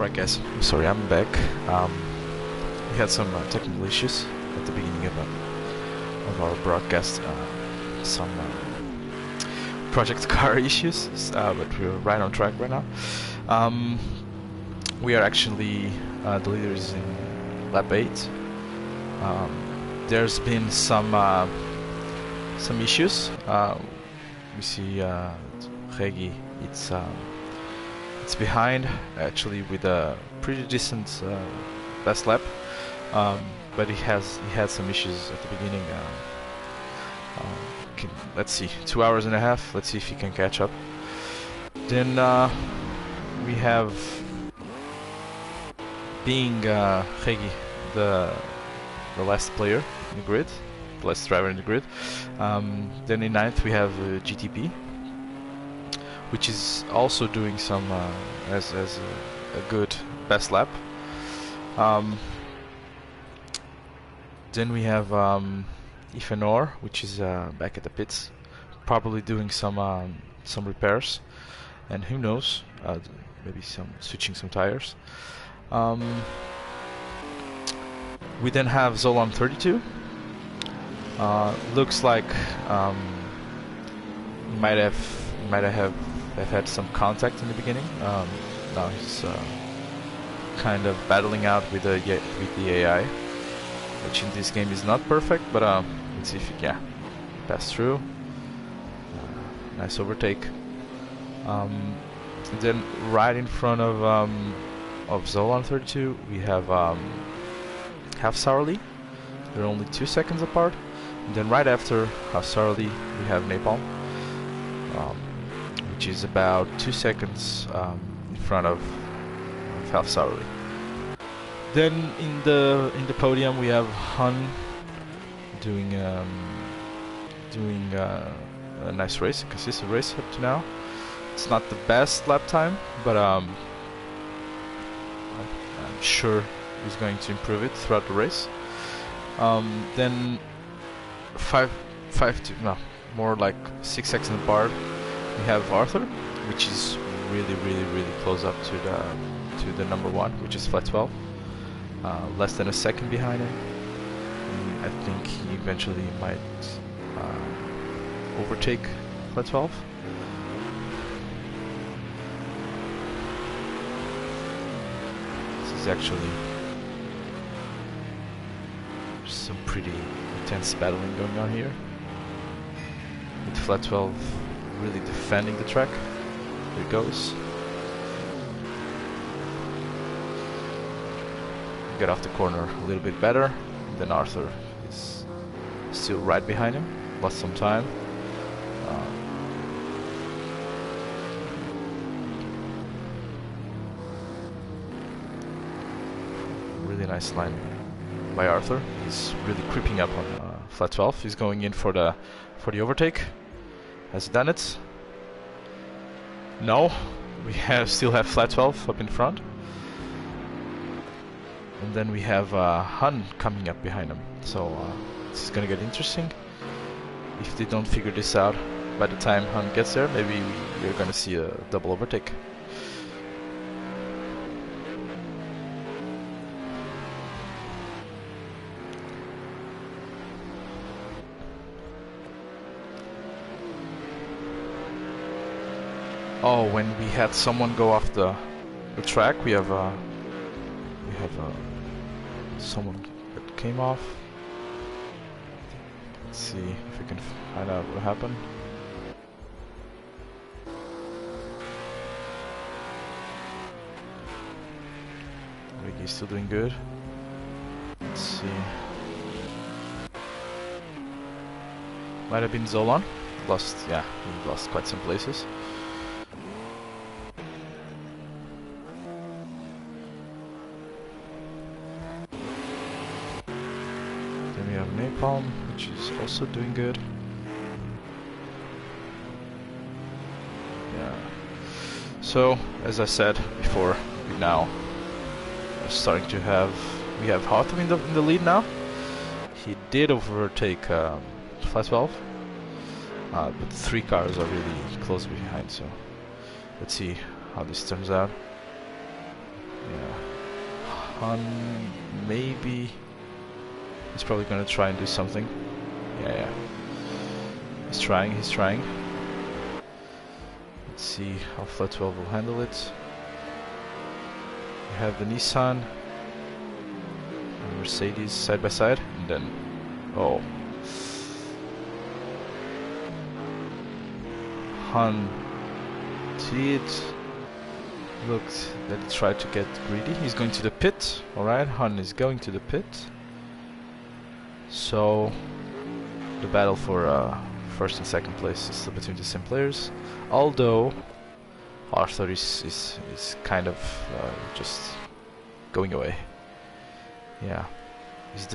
Right, guys. I'm sorry, I'm back. We had some technical issues at the beginning of our broadcast. Some project car issues, but we're right on track right now. We are actually the leaders in lap 8. There's been some issues. We see Regi, it's behind, actually, with a pretty decent best lap, but he had some issues at the beginning. Let's see, 2 hours and a half. Let's see if he can catch up. Then we have being Regi, the last player in the grid, the last driver in the grid. Then in 9th we have GTP, which is also doing some as a good best lap. Then we have Ifenor, which is back at the pits, probably doing some repairs, and who knows, maybe switching some tires. We then have Zolan 32. Looks like he might have had some contact in the beginning. Now he's kind of battling out with the AI, which in this game is not perfect, but let's see if he can pass through. Nice overtake. Then right in front of Zolan 32 we have Half Sourly. They're only 2 seconds apart. And then right after Half Sourly we have Napalm, which is about 2 seconds in front of Half Sourly. Then in the podium we have Hun doing a nice race, a consistent race up to now. It's not the best lap time, but I'm sure he's going to improve it throughout the race. Then more like 6 seconds apart we have Arthur, which is really close up to the number 1, which is flat 12. Less than a second behind him. And I think he eventually might overtake flat 12. This is actually some pretty intense battling going on here, with flat 12 really defending the track. Here it goes. Get off the corner a little bit better. Then Arthur is still right behind him. Lost some time. Really nice line by Arthur. He's really creeping up on flat 12. He's going in for the overtake. Has he done it? No. We still have flat 12 up in front. And then we have Hun coming up behind him. So this is gonna get interesting. If they don't figure this out by the time Hun gets there, maybe we're gonna see a double overtake. Oh, when we had someone go off the track, we have someone that came off. Let's see if we can find out what happened. Ricky's still doing good. Let's see. Might have been Zolan. He lost quite some places. Napalm, which is also doing good. Yeah. So, as I said before, we now are starting to we have Arthur in the lead now. He did overtake flat 12, but 3 cars are really close behind. So, let's see how this turns out. Yeah. Han, maybe he's probably gonna try and do something. Yeah. He's trying. Let's see how Flat 12 will handle it. We have the Nissan and Mercedes side by side, and then oh, Han looked that he tried to get greedy. He's going to the pit. Alright, Han is going to the pit. So the battle for first and second place is still between the same players. Although Arthur is kind of just going away. Yeah, he's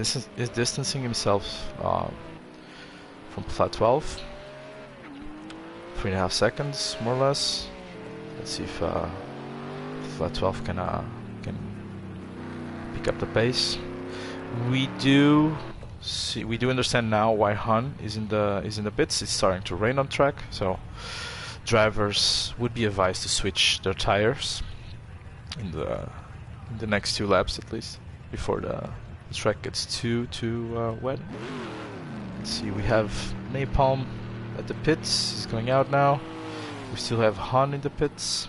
distancing himself from Flat 12. 3.5 seconds, more or less. Let's see if Flat 12 can pick up the pace. We do understand now why Han is in the pits. It's starting to rain on track, so drivers would be advised to switch their tires in the next 2 laps at least before the track gets too wet. Let's see, we have Napalm at the pits. He's going out now. We still have Han in the pits,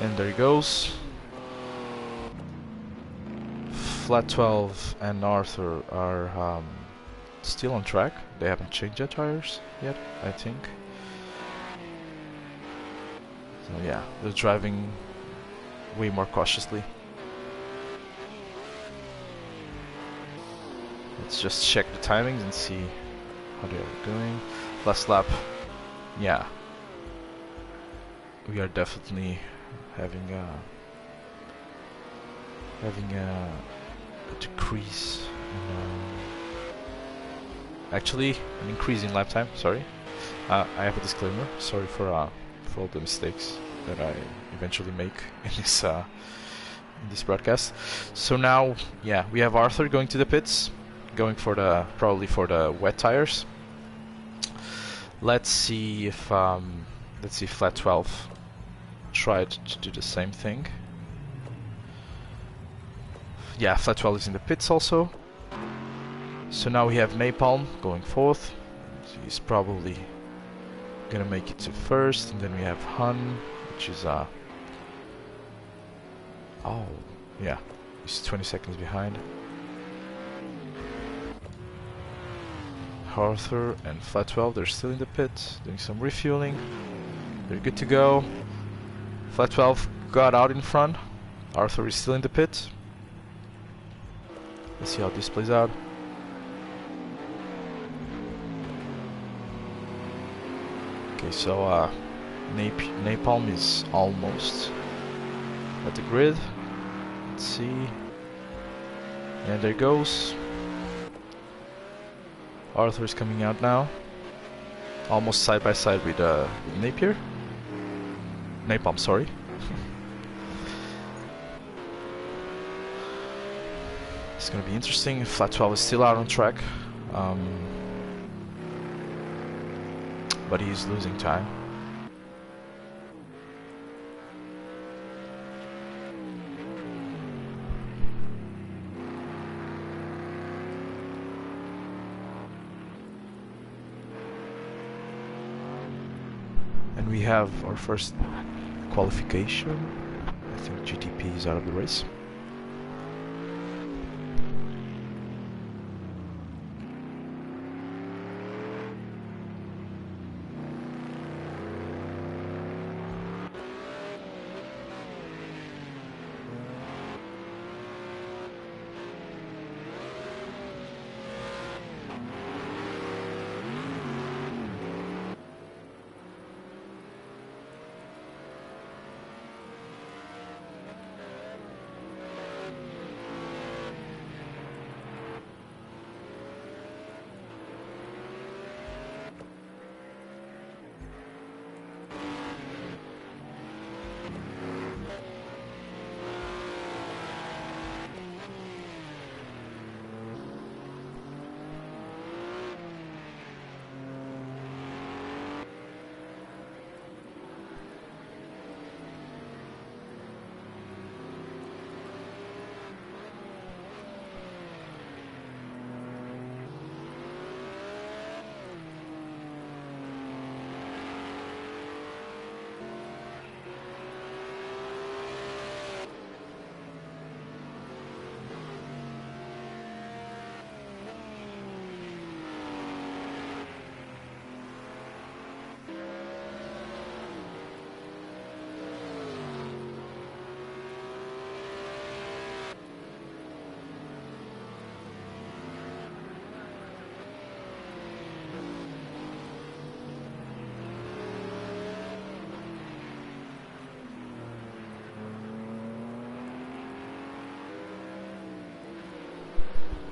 and there he goes. Flat 12 and Arthur are still on track. They haven't changed their tires yet, I think. So yeah, they're driving way more cautiously. Let's just check the timings and see how they are going. Last lap, yeah. We are definitely having a decrease in, actually an increase in lap time. Sorry, I have a disclaimer. Sorry for all the mistakes that I eventually make in this broadcast. So now, yeah, we have Arthur going to the pits, going for probably for the wet tires. Let's see if Flat 12 tried to do the same thing. Yeah, Flat 12 is in the pits also. So now we have Napalm going fourth. He's probably gonna make it to first, and then we have Han, which is oh yeah, he's 20 seconds behind. Arthur and Flat 12, they're still in the pit, doing some refueling. They're good to go. Flat 12 got out in front. Arthur is still in the pit. Let's see how this plays out. Okay, so Napalm is almost at the grid. Let's see. And there goes. Arthur is coming out now. Almost side by side with Napalm, sorry. It's gonna be interesting. Flat 12 is still out on track, but he's losing time. And we have our first qualification. I think GTP is out of the race.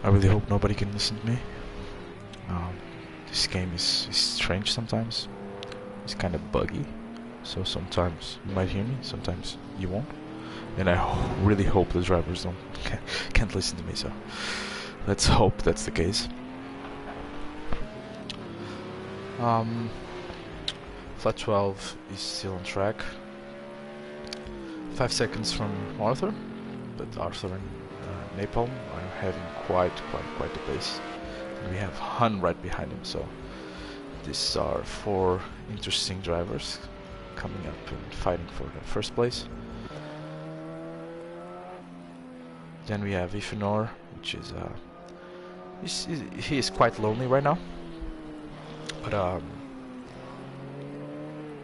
I really hope nobody can listen to me. This game is strange sometimes. It's kind of buggy, so sometimes you might hear me, sometimes you won't. And I really hope the drivers can't listen to me. So let's hope that's the case. Flat 12 is still on track. 5 seconds from Arthur, but Arthur and Napalm are having quite the pace. And we have Hun right behind him, so these are 4 interesting drivers coming up and fighting for the first place. Then we have Ifanor, which is he is quite lonely right now, but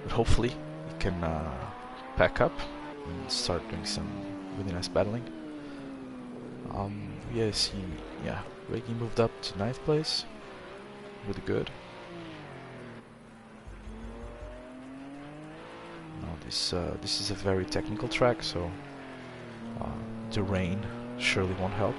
hopefully he can pack up and start doing some really nice battling. Yes, Reiki moved up to 9th place, really good. Now this is a very technical track, so the rain surely won't help.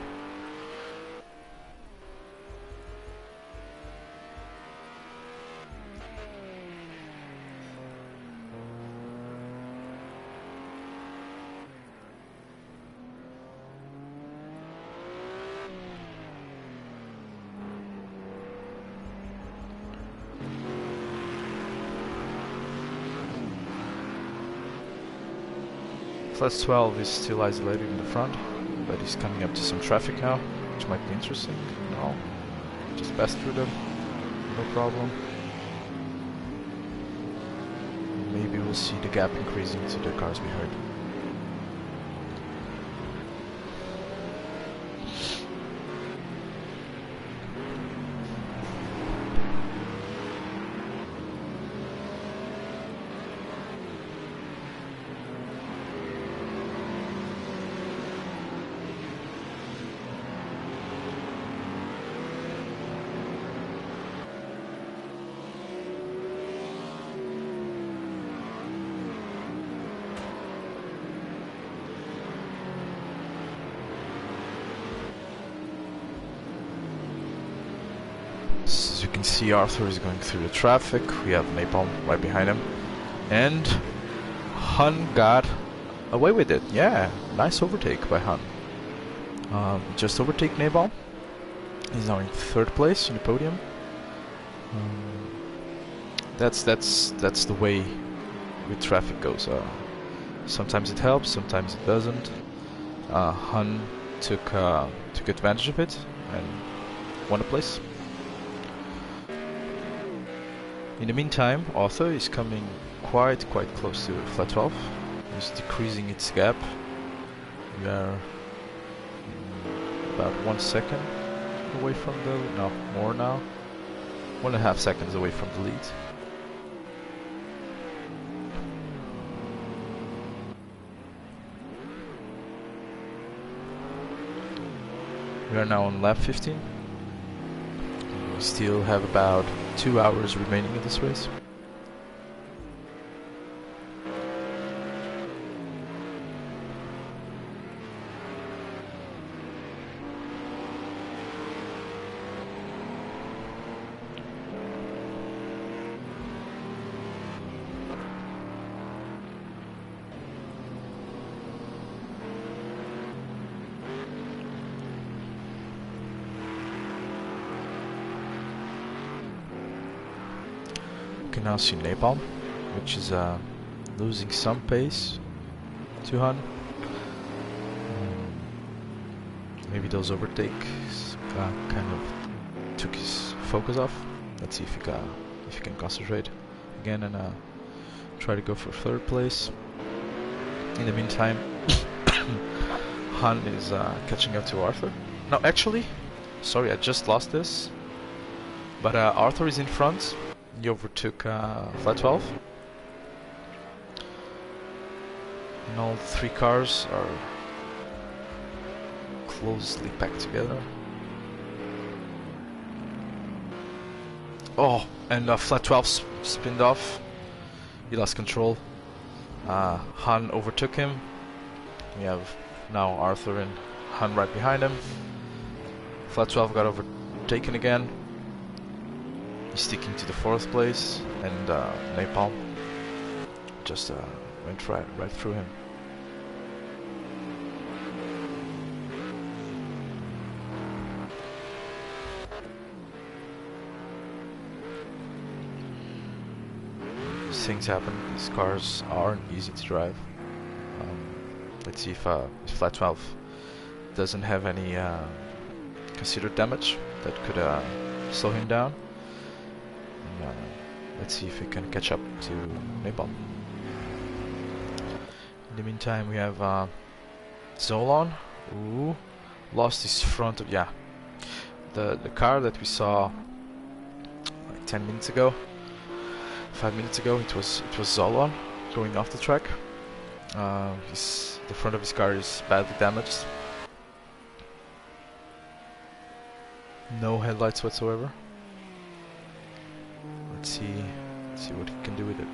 Flat 12 is still isolated in the front, but he's coming up to some traffic now, which might be interesting. No, just pass through them, no problem. Maybe we'll see the gap increasing to the cars behind. As you can see, Arthur is going through the traffic. We have Napalm right behind him, and Hun got away with it. Yeah, nice overtake by Hun. Just overtake Napalm. He's now in 3rd place in the podium. That's the way with traffic goes. Sometimes it helps, sometimes it doesn't. Hun took advantage of it and won the place. In the meantime, Arthur is coming quite close to Flat 12. He's decreasing its gap. We are about 1 second away from the... no, more now. 1.5 seconds away from the lead. We are now on lap 15. We still have about 2 hours remaining in this race. You can now see Napalm, which is losing some pace to Hun. Maybe those overtakes kind of took his focus off. Let's see if he can concentrate again and try to go for 3rd place. In the meantime, Han is catching up to Arthur. No, actually, sorry, I just lost this. But Arthur is in front. He overtook Flat 12. And all 3 cars are closely packed together. Oh, and Flat 12 spinned off. He lost control. Han overtook him. We have now Arthur and Han right behind him. Flat 12 got overtaken again. He's sticking to the 4th place, and Napalm just went right through him. These things happen. These cars aren't easy to drive. Let's see if Flat 12 doesn't have any considered damage that could slow him down. And, let's see if he can catch up to Napalm. In the meantime, we have Zolon, who lost his front of the car that we saw like 10 minutes ago, 5 minutes ago. It was Zolon going off the track. The front of his car is badly damaged. No headlights whatsoever. Let's see what he can do with it.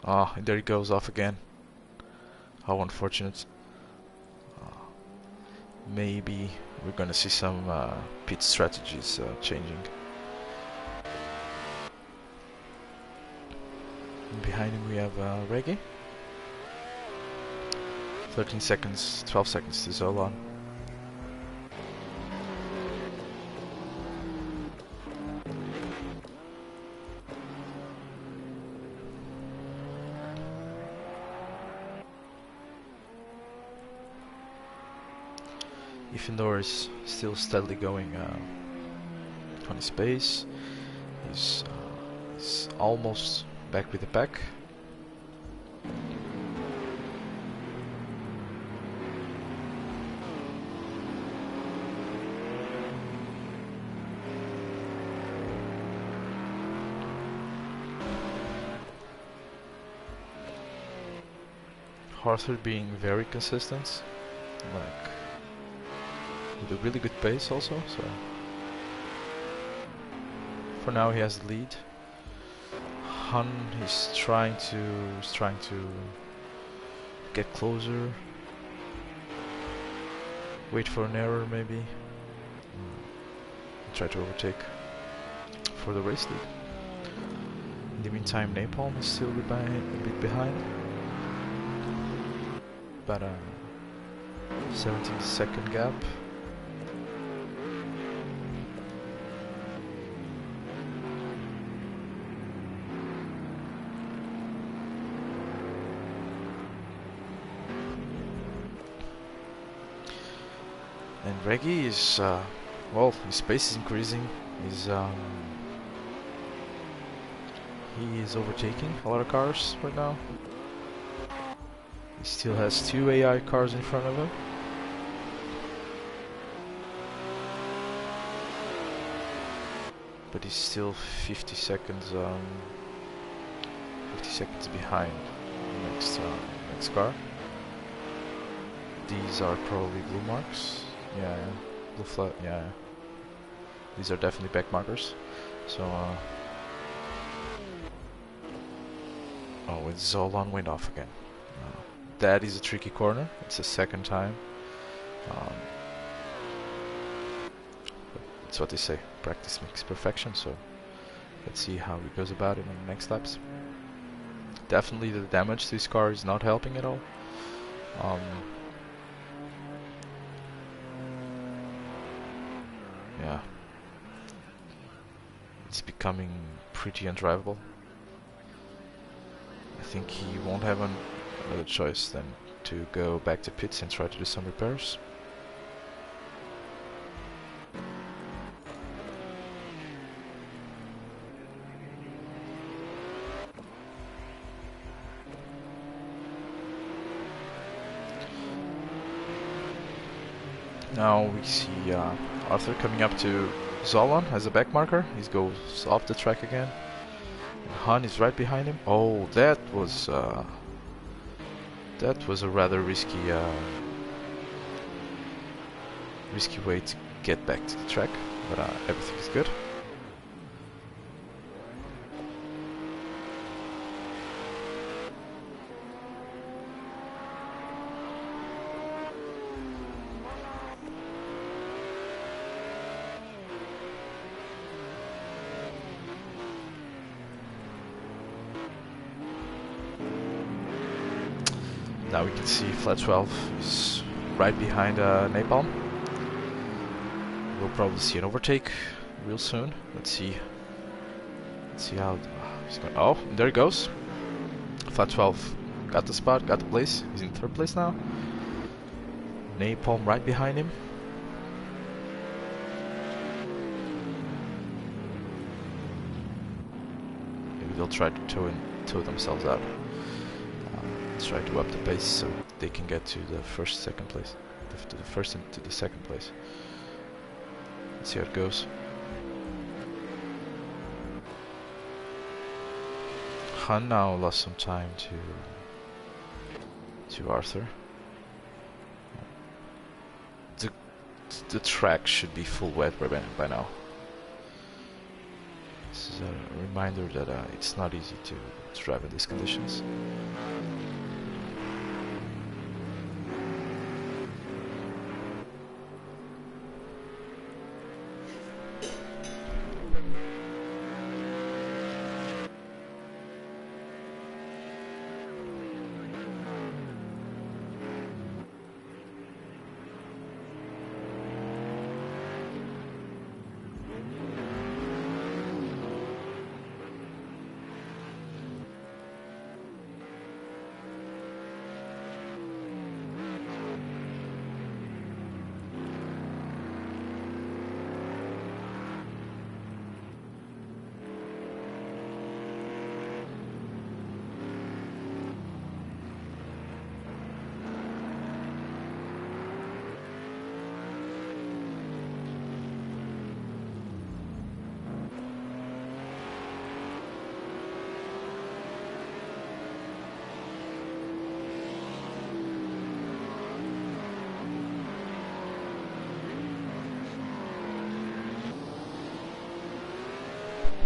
Ah, and there he goes off again. How unfortunate. Maybe we're gonna see some pit strategies changing. And behind him we have Reggae. 13 seconds, 12 seconds to Zolon. Ifindor is still steadily going on his pace. He's almost back with the pack. Arthur being very consistent, like with a really good pace also, so for now he has the lead. Hun is trying to get closer, wait for an error maybe, try to overtake for the race lead. In the meantime, Napalm is still a bit behind. About a 17-second gap. And Reggie is, well, his pace is increasing. He is overtaking a lot of cars right now. He still has 2 AI cars in front of him. But he's still 50 seconds behind the next car. These are probably blue marks. Yeah, blue flag. Yeah, these are definitely back markers. So, oh, it's Zolon went off again. That is a tricky corner. It's the second time. It's what they say. Practice makes perfection. So let's see how he goes about it on the next laps. Definitely, the damage to his car is not helping at all. Yeah, it's becoming pretty undrivable. I think he won't have another choice than to go back to pits and try to do some repairs. Now we see Arthur coming up to Zolon as a back marker. He goes off the track again. And Han is right behind him. Oh, that was a rather risky way to get back to the track, but everything is good. Now we can see flat 12 is right behind Napalm. We'll probably see an overtake real soon. Let's see how he's going. Oh, there he goes. Flat 12 got the spot, got the place. He's in third place now. Napalm right behind him. Maybe they'll try to tow themselves out. Let's try to up the pace so they can get to the first, second place. To the first and to the second place. Let's see how it goes. Han now lost some time to Arthur. The track should be full wet by now. This is a reminder that it's not easy to drive in these conditions.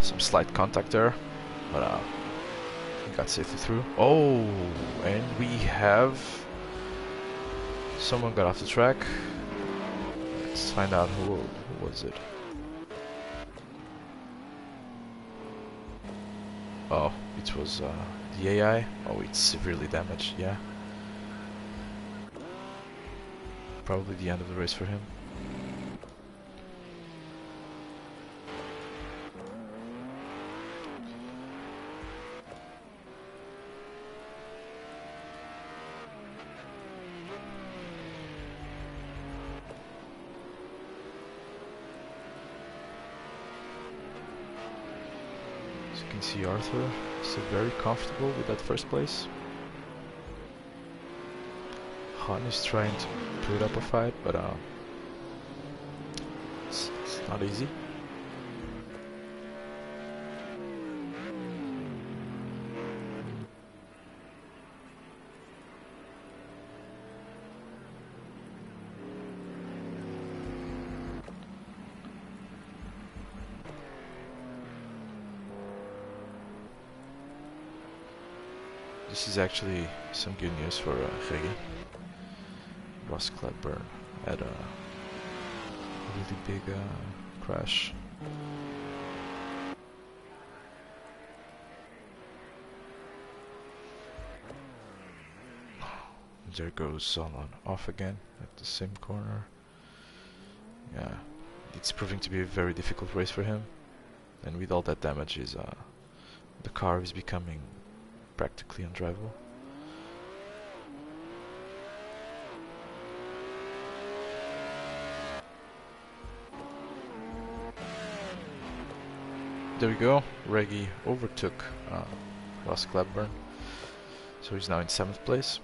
Some slight contact there, but he got safely through. Oh, and we have someone got off the track. Let's find out who was it. Oh, it was the AI. Oh, it's severely damaged. Yeah, probably the end of the race for him. You can see Arthur still very comfortable with that first place. Han is trying to put up a fight, but it's not easy. This is actually some good news for Reggie. Ross Cladburn had a really big crash. There goes Solon off again at the same corner. Yeah, it's proving to be a very difficult race for him, and with all that damage, the car is becoming practically undrivable. There we go. Reggie overtook Ross Cladburn, so he's now in 7th place.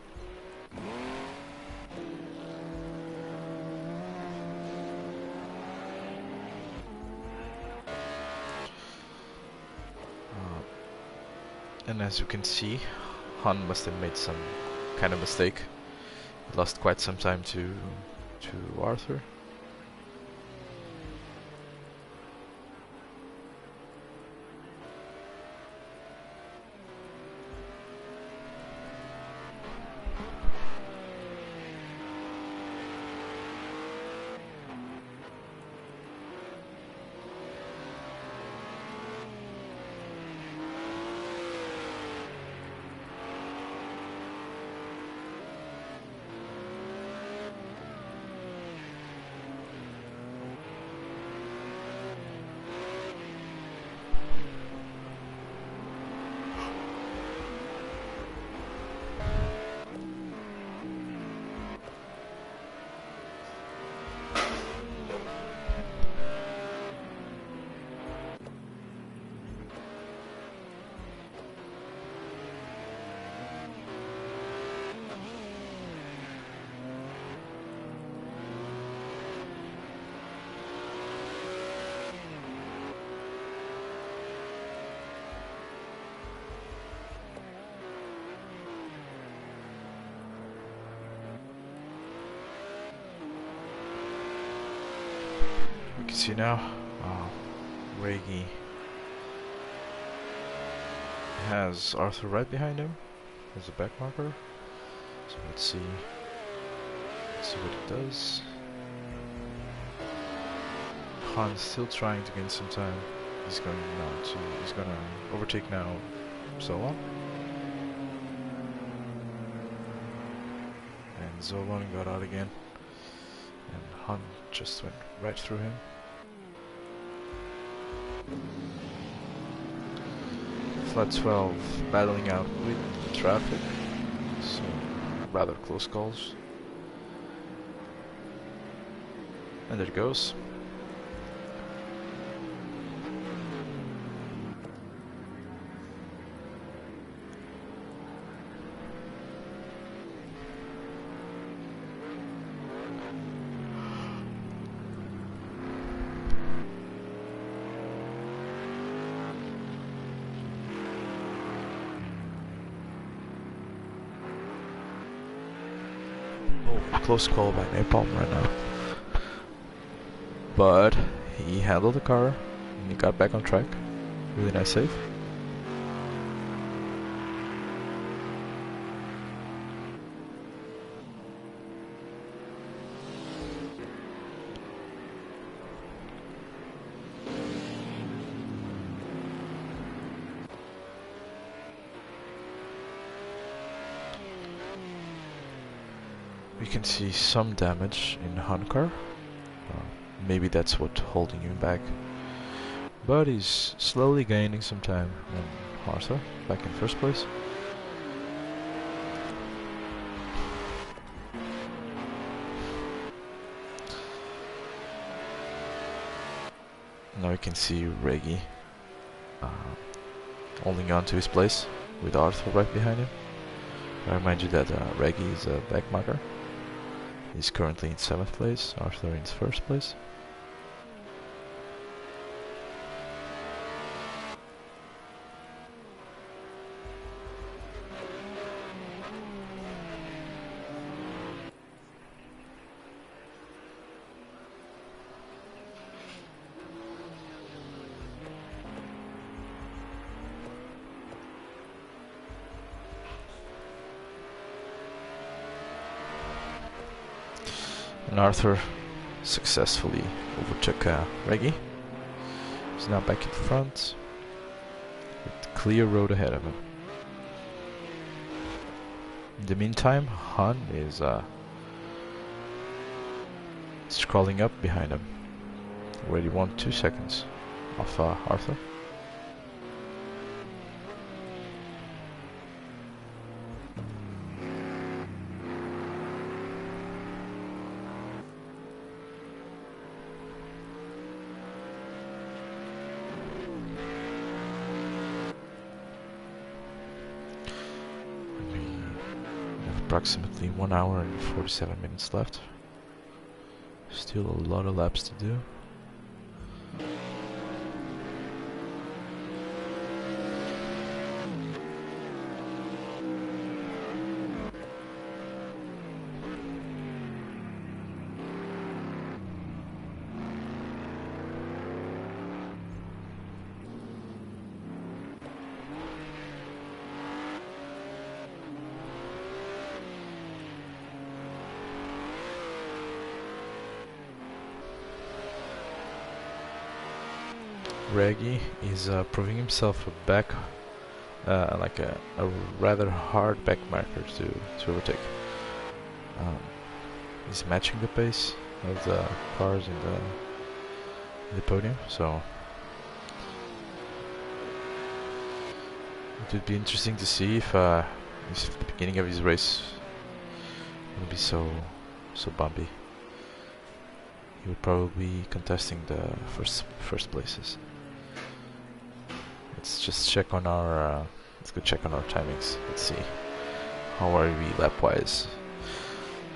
And as you can see, Han must have made some kind of mistake. He lost quite some time to Arthur. see now, Reggie has Arthur right behind him as a back marker. So let's see what it does. Han's still trying to gain some time. He's gonna overtake now Zolan. And Zolan got out again. And Han just went right through him. Flat 12 battling out with the traffic. So rather close calls. And there it goes. Close call by Napalm right now. But he handled the car and he got back on track. Really nice save. We can see some damage in Hankar. Maybe that's what's holding him back. But he's slowly gaining some time. And Arthur back in first place. Now we can see Reggie holding on to his place with Arthur right behind him. I remind you that Reggie is a back marker. He's currently in 7th place, Arthur in 1st place. And Arthur successfully overtook Reggie. He's now back in front with clear road ahead of him. In the meantime, Han is crawling up behind him. Already won 2 seconds off Arthur. Approximately 1 hour and 47 minutes left. Still a lot of laps to do. Reggie is proving himself like a rather hard back marker to overtake. He's matching the pace of the cars in the podium, so it would be interesting to see if the beginning of his race will be so bumpy. He would probably be contesting the first places. Let's just check on our let's go check on our timings. Let's see how are we lap wise.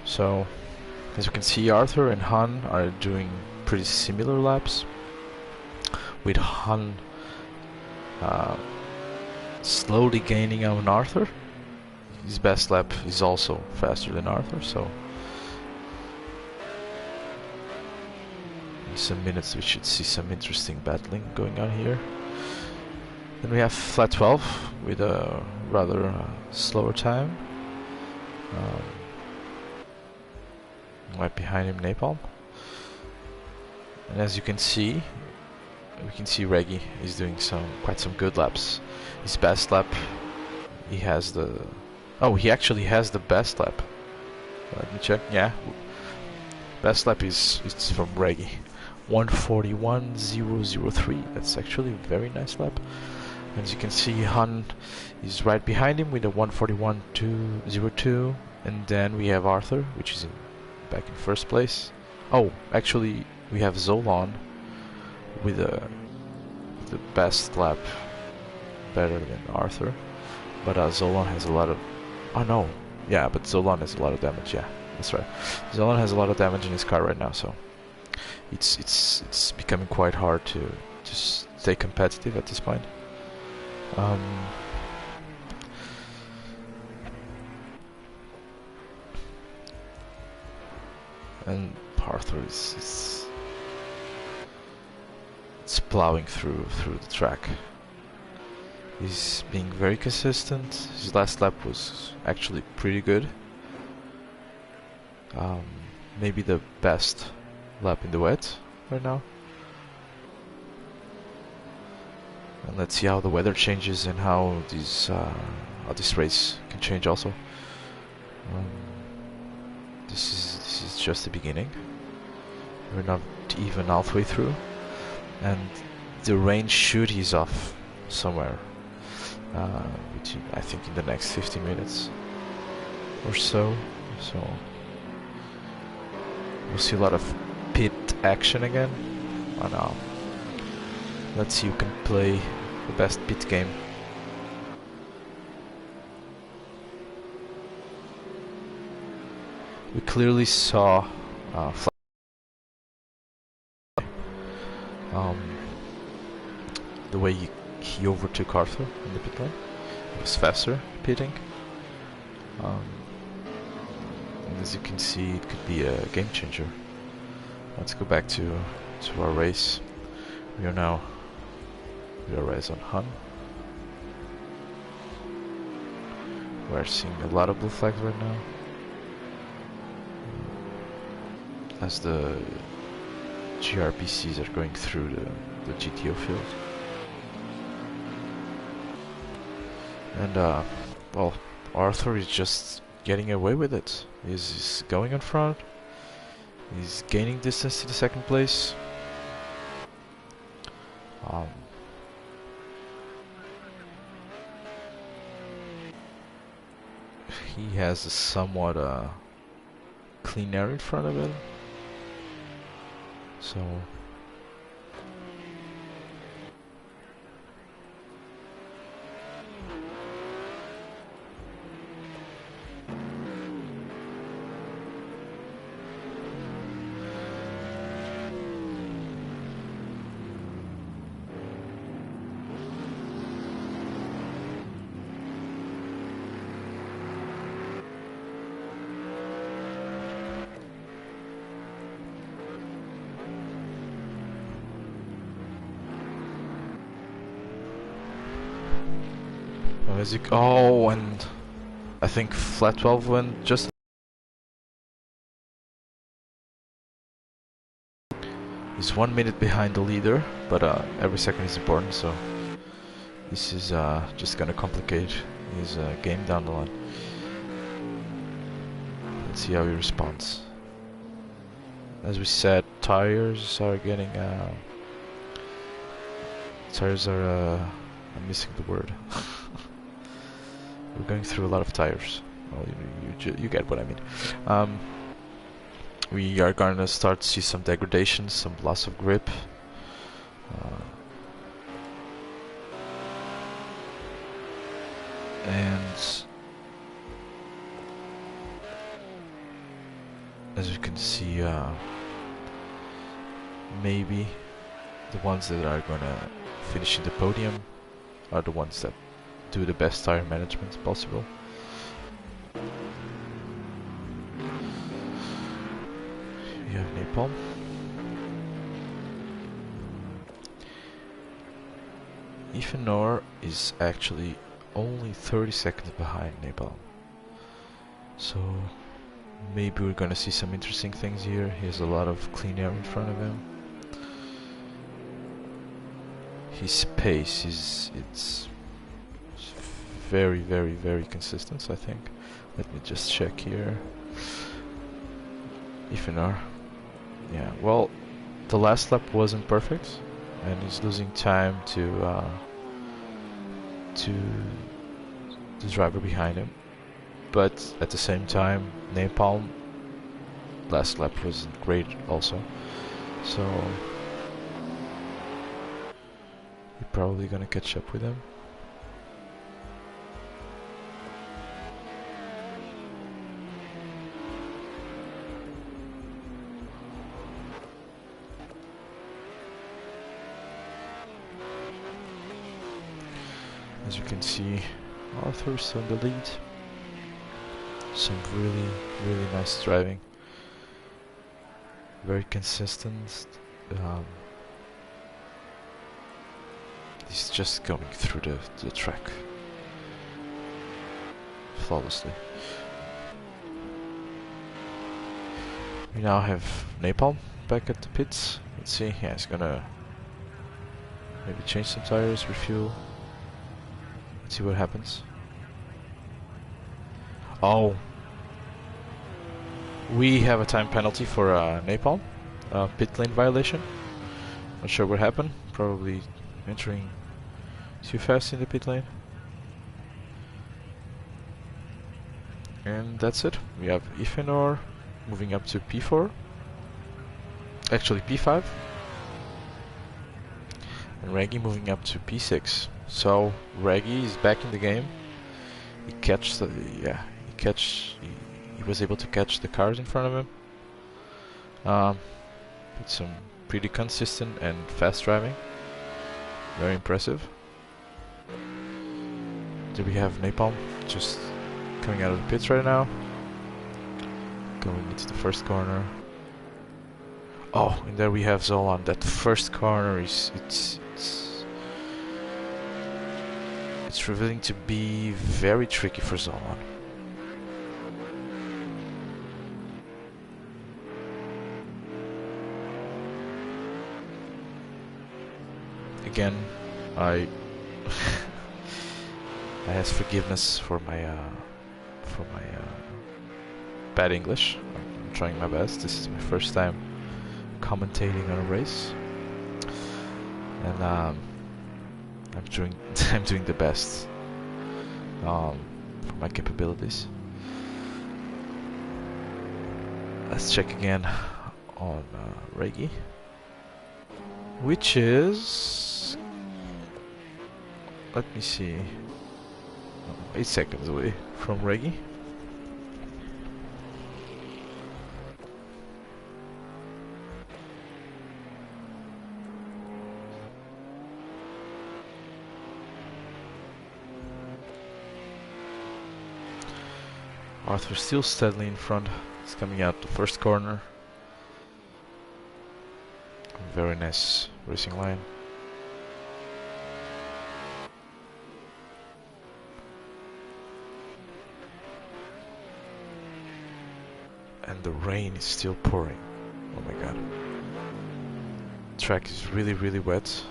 So as you can see, Arthur and Han are doing pretty similar laps, with Han slowly gaining on Arthur. His best lap is also faster than Arthur, so some minutes we should see some interesting battling going on here. Then we have flat 12 with a rather slower time. Right behind him, Napalm. And as you can see, we can see Reggie is doing quite some good laps. His best lap, he has the... Oh, he actually has the best lap. Let me check. Yeah, best lap is from Reggie. 1:41.003. That's actually a very nice lap. As you can see, Han is right behind him with a 1:41.202, and then we have Arthur, which is back in first place. Oh, actually, we have Zolan with the best lap, better than Arthur, but Zolan has a lot of... Oh no, yeah, but Zolan has a lot of damage. Yeah, that's right. Zolan has a lot of damage in his car right now, so it's becoming quite hard to stay competitive at this point. And Arthur is plowing through the track. He's being very consistent. His last lap was actually pretty good. Maybe the best lap in the wet right now. And let's see how the weather changes and how this race can change also. This is just the beginning. We're not even halfway through, and the rain should ease off somewhere. I think in the next 50 minutes or so. So we'll see a lot of pit action again. And let's see who can play the best pit game. We clearly saw the way he overtook Arthur in the pit lane. It was faster pitting. And as you can see, it could be a game changer. Let's go back to our race. We are race on Han. We're seeing a lot of blue flags right now, as the GRPCs are going through the GTO field. And well, Arthur is just getting away with it. He's going in front. He's gaining distance to the second place. He has a somewhat clean air in front of him. So oh, and I think flat 12 went just... He's 1 minute behind the leader, but every second is important, so this is just gonna complicate his game down the line. Let's see how he responds. As we said, tires are getting... I'm missing the word. We're going through a lot of tires. Well, you get what I mean. We are going to start to see some degradation, some loss of grip. And as you can see, maybe the ones that are going to finish in the podium are the ones that do the best tire management possible. We have Napalm. Ifenor is actually only 30 seconds behind Nepal. So maybe we're gonna see some interesting things here. He has a lot of clean air in front of him. His pace is very, very, very consistent, I think. Let me just check here. Ifenor. Yeah, well, the last lap wasn't perfect, and he's losing time to the driver behind him. But at the same time, Napalm last lap wasn't great also, so you're probably gonna catch up with him. As you can see, Arthur's on the lead. Some really, really nice driving. Very consistent. He's just going through the track flawlessly. We now have Napalm back at the pits. Let's see, yeah, he's gonna maybe change some tires, refuel. Let's see what happens. Oh, we have a time penalty for Napalm, pit lane violation. Not sure what happened. Probably entering too fast in the pit lane. And that's it. We have Ifenor moving up to P4. Actually P5. And Reggie moving up to P6. So Reggie is back in the game. He was able to catch the cars in front of him. With some pretty consistent and fast driving. Very impressive. There we have Napalm just coming out of the pits right now. Going into the first corner. Oh, and there we have Zolan. That first corner is it's revealing to be very tricky for Zolan. Again, I ask forgiveness for my bad English. I'm trying my best. This is my first time commentating on a race, and I'm doing the best for my capabilities. Let's check again on Reggie, which is, let me see, 8 seconds away from Reggie. Arthur still steadily in front. He's coming out the first corner. Very nice racing line. And the rain is still pouring. Oh my god. The track is really, really wet.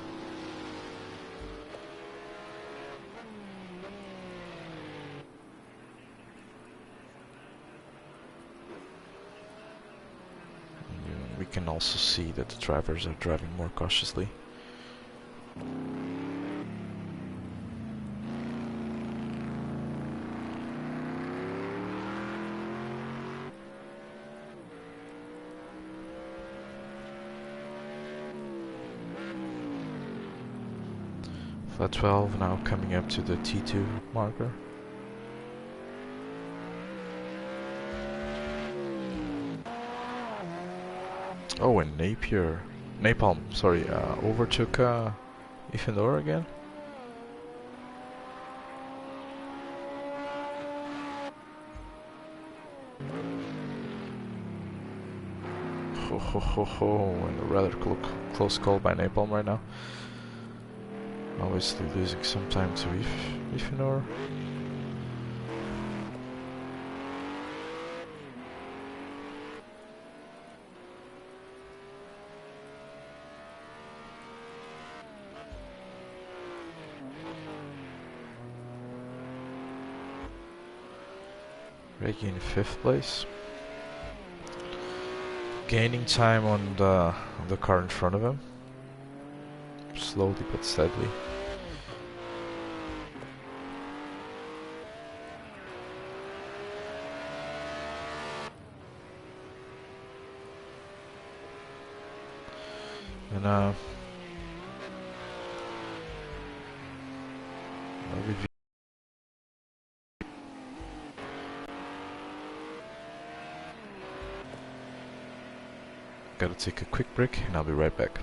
We can also see that the drivers are driving more cautiously. Flat 12 now coming up to the T2 marker. Oh, and Napalm, sorry, overtook Ifendor again. And a rather close call by Napalm right now. Obviously losing some time to Ifinor. Reggie in 5th place. Gaining time on the car in front of him. Slowly but steadily. And review. Gotta take a quick break and I'll be right back.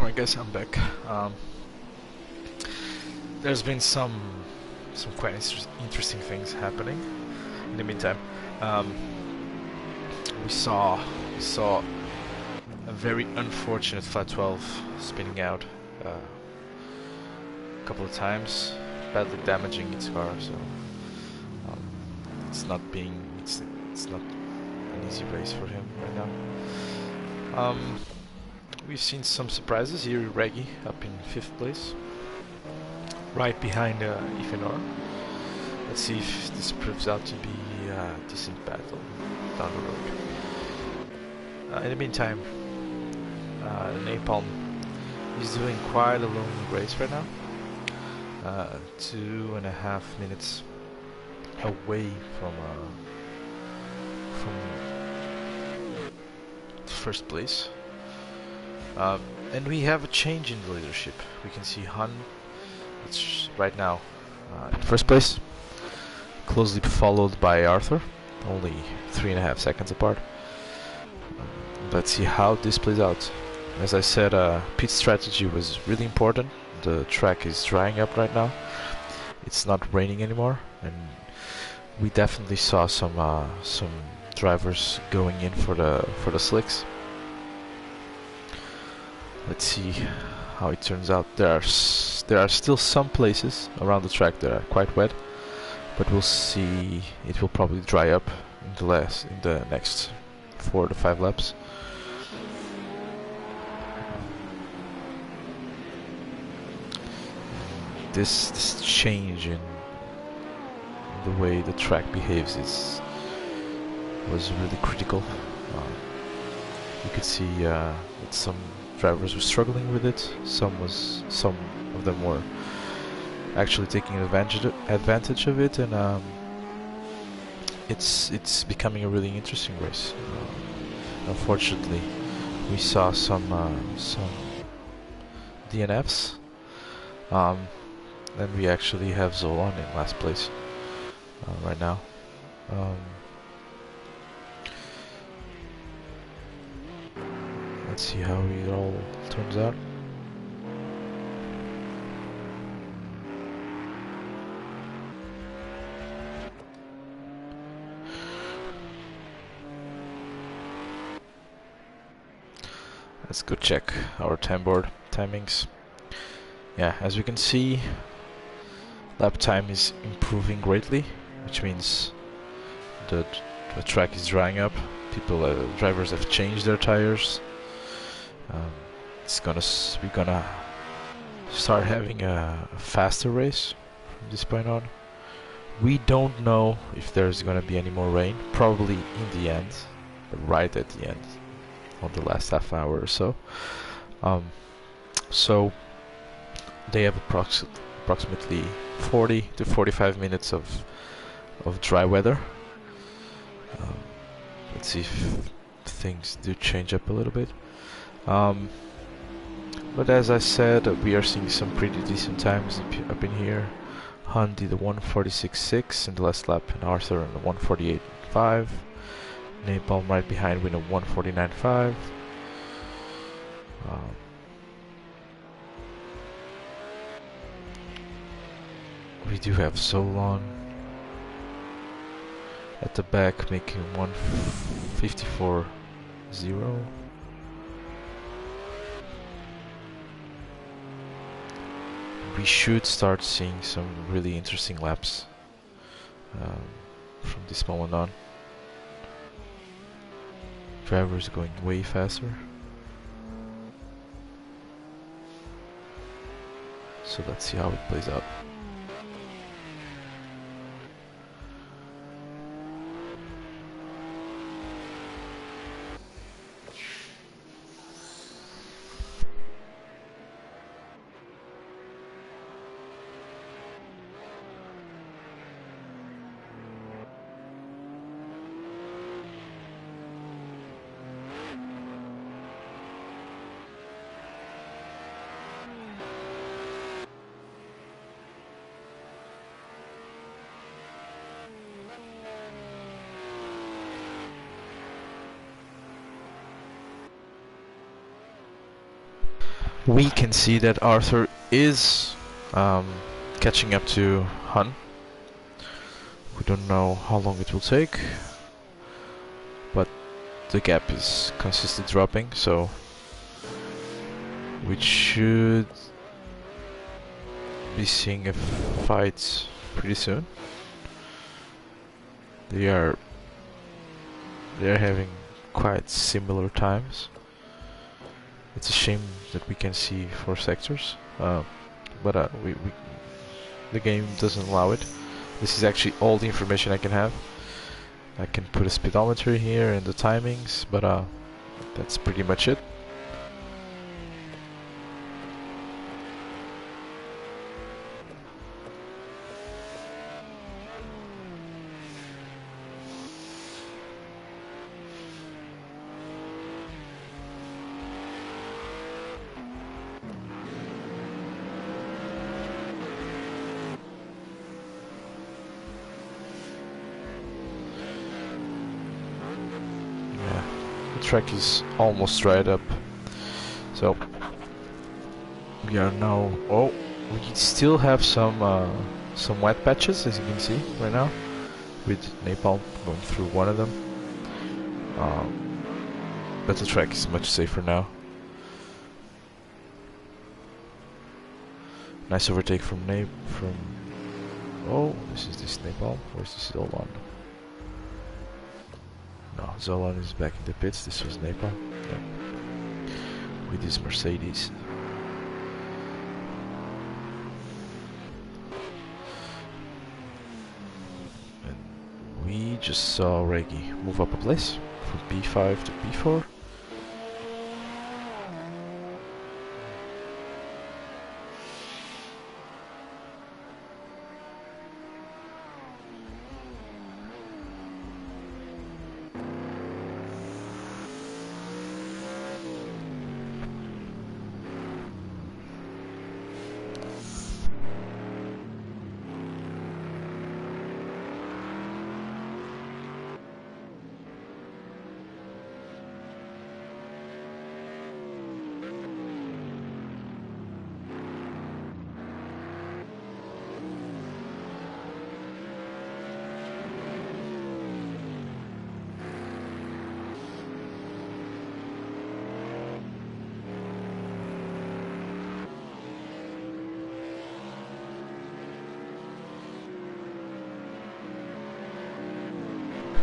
Alright guys, I'm back. There's been some quite interesting things happening. In the meantime, we saw a very unfortunate flat 12 spinning out a couple of times, badly damaging its car. So it's not an easy race for him right now. We've seen some surprises here. Reggie up in 5th place, right behind Ifenor. Let's see if this proves out to be a decent battle down the road. In the meantime, Napalm is doing quite a long race right now. 2.5 minutes away from first place. And we have a change in the leadership. We can see Han, it's right now in first place, closely followed by Arthur, only 3.5 seconds apart. Let's see how this plays out. As I said, pit strategy was really important. The track is drying up right now. It's not raining anymore, and we definitely saw some drivers going in for the slicks. Let's see how it turns out. There are still some places around the track that are quite wet, but we'll see. It will probably dry up in the next 4 to 5 laps. This change in the way the track behaves was really critical. You could see that some drivers were struggling with it. Some of them were actually taking advantage of it, and it's becoming a really interesting race. Unfortunately, we saw some DNFs. Then we actually have Zolan in last place right now. Let's see how it all turns out. Let's go check our time board timings. Yeah, as we can see, lap time is improving greatly, which means the track is drying up. Drivers have changed their tires. We're gonna start having a faster race from this point on. We don't know if there's gonna be any more rain. Probably in the end, but right at the end, on the last half hour or so. So they have approximately 40 to 45 minutes of dry weather. Let's see if things do change up a little bit. But as I said, we are seeing some pretty decent times up in here. Han did a 1:46.6 in the last lap, and Arthur on a 1:48.5. Napalm right behind with a 1:49.5. We do have Solon at the back making 1:54.0. We should start seeing some really interesting laps from this moment on. Drivers going way faster. So let's see how it plays out. we can see that Arthur is catching up to Hun. We don't know how long it will take, but the gap is consistently dropping, so we should be seeing a fight pretty soon. They are having quite similar times. It's a shame that we can see 4 sectors, but the game doesn't allow it. This is actually all the information I can have. I can put a speedometer here and the timings, but that's pretty much it. Track is almost dried up, so we are now. Oh, we still have some wet patches, as you can see right now, with napalm going through one of them. But the track is much safer now. Nice overtake from Oh, this napalm. Where's the Zolan? No, Zolan is back in the pits. This was napalm. Yeah. With his Mercedes. And we just saw Reggie move up a place from P5 to P4.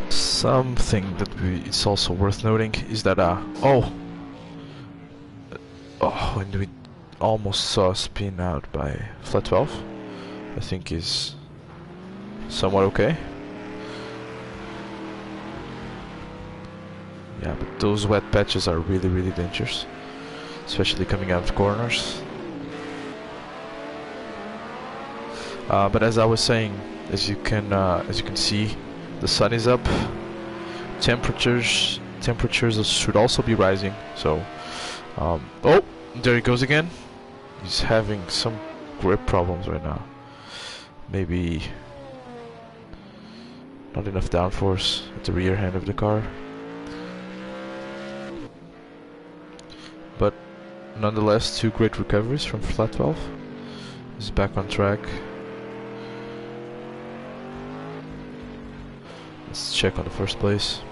Something that it's also worth noting is that when we almost saw a spin out by flat 12, I think is somewhat okay. Yeah, but those wet patches are really dangerous, especially coming out of corners. But as I was saying, as you can see, the sun is up. Temperatures should also be rising. So, oh, there he goes again. He's having some grip problems right now. Maybe not enough downforce at the rear end of the car. But nonetheless, 2 great recoveries from flat 12. He's back on track. Let's check on the first place.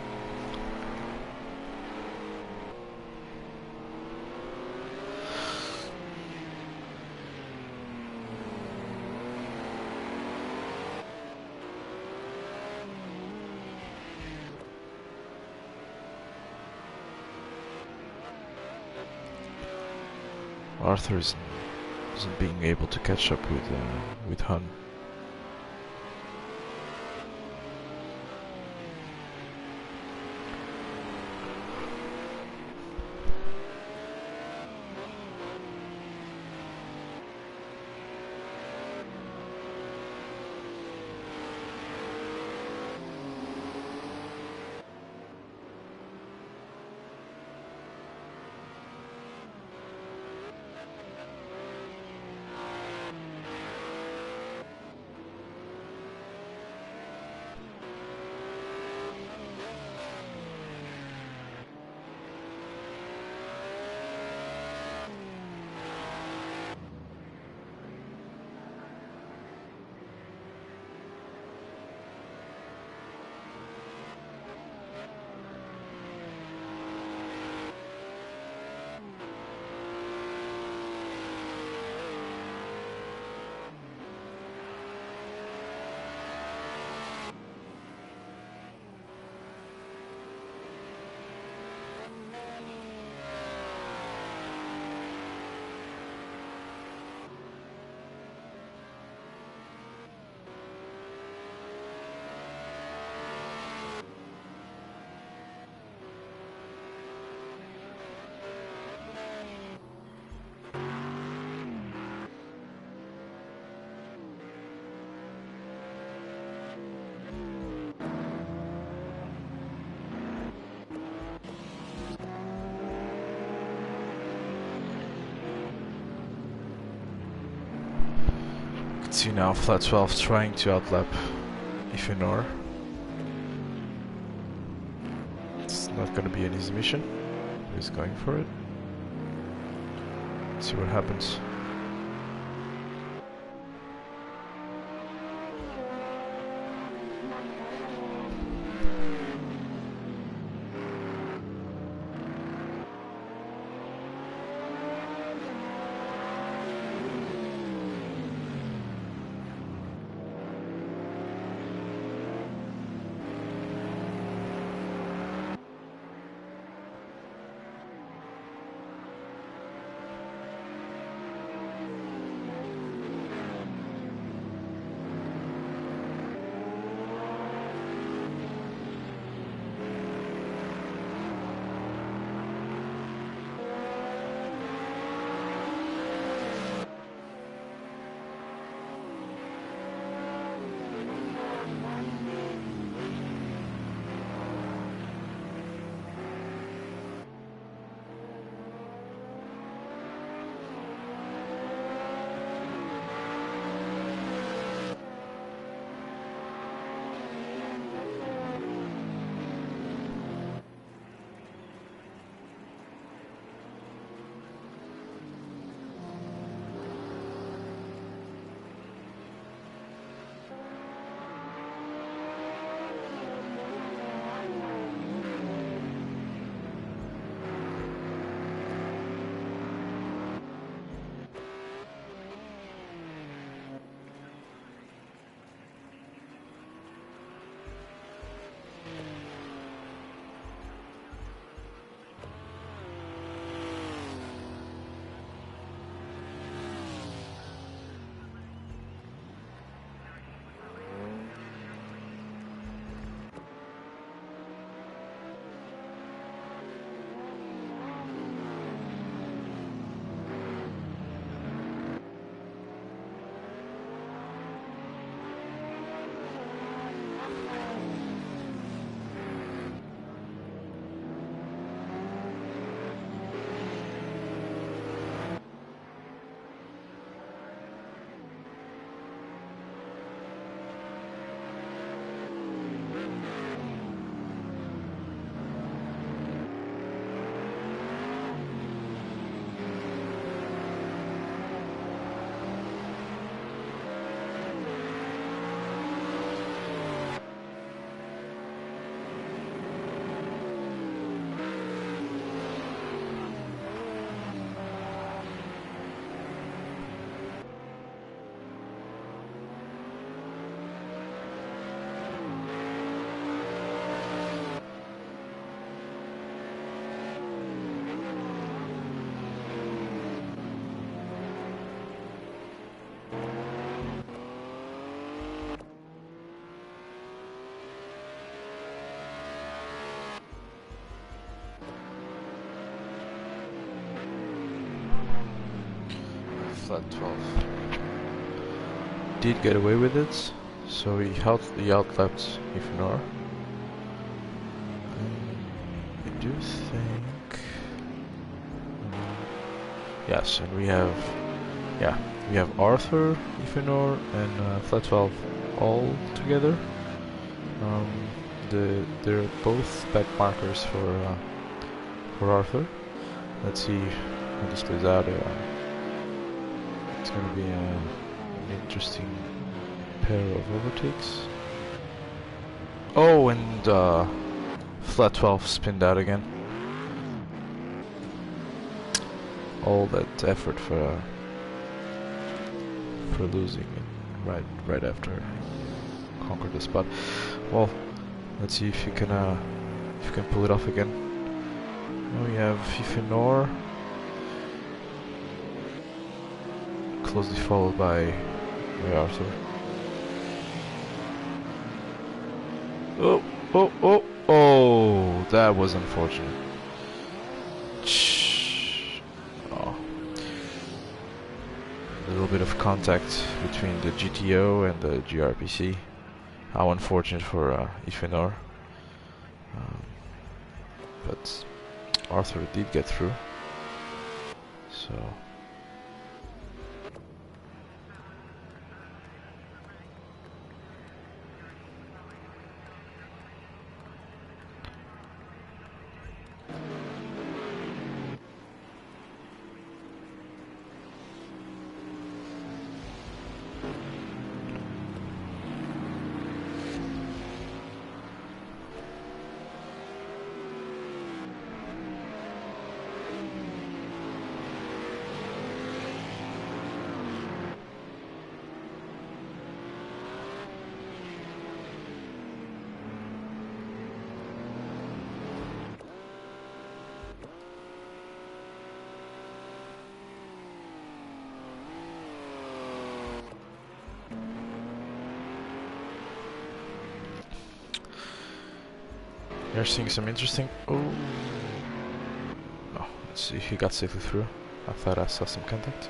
Arthur isn't being able to catch up with Hun. see now, flat 12 trying to outlap Ifinor. It's not going to be an easy mission. He's going for it. Let's see what happens. Flat 12 did get away with it, so he outlapped Ifinor. I do think, yes, and we have Arthur, Ifinor, and Flat 12 all together. They're both back markers for Arthur. Let's see how this plays out. It's going to be an interesting pair of overtakes. Oh, and Flat 12 spinned out again. All that effort for losing it right after he conquered the spot. Well, let's see if you can pull it off again. Now we have Ifinor, closely followed by Arthur. Oh, that was unfortunate. Oh. A little bit of contact between the GTO and the GRPC. How unfortunate for Ifinor. But Arthur did get through. So We're seeing some interesting... Oh, let's see, he got safely through. I thought I saw some contact.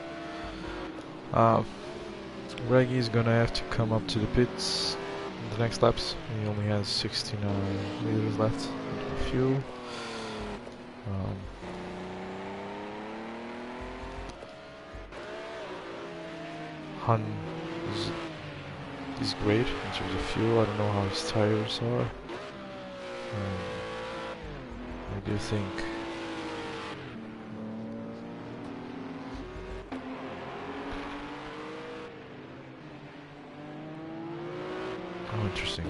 Reggie is gonna have to come up to the pits in the next laps. He only has 69 liters left of fuel. Han is great in terms of fuel. I don't know how his tires are. I do think oh, interesting.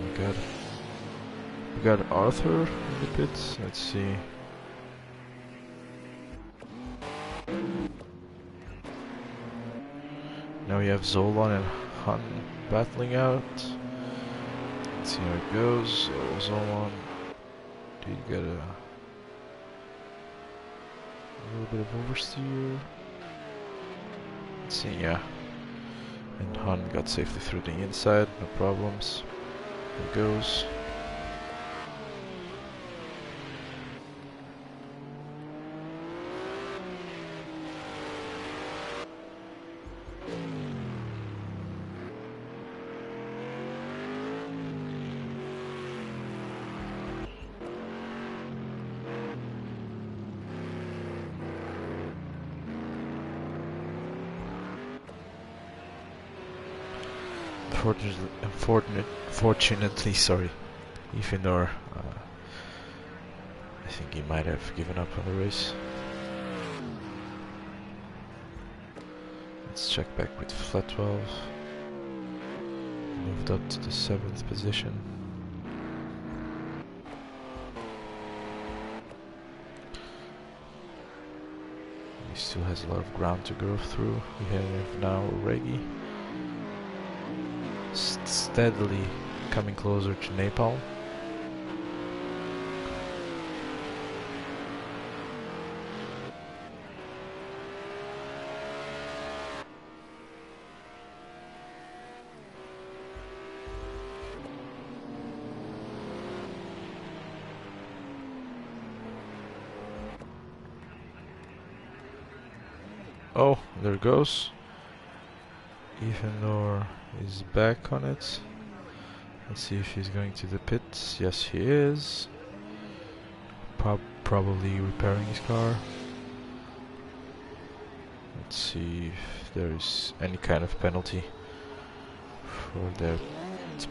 We got Arthur in the pits. Let's see. Now we have Zolan and Han battling out. Let's see how it goes. Zolan did get a little bit of oversteer. Let's see, yeah. And Han got safely through the inside, no problems. Here it goes. Unfortunately, sorry, Ifinor, I think he might have given up on the race. Let's check back with flat 12. Moved up to the 7th position. He still has a lot of ground to go through. We have now Reggie. Steadily coming closer to Nepal. Oh, there it goes. Ivanor is back on it. Let's see if he's going to the pits. Yes, he is. Probably repairing his car. Let's see if there is any kind of penalty for their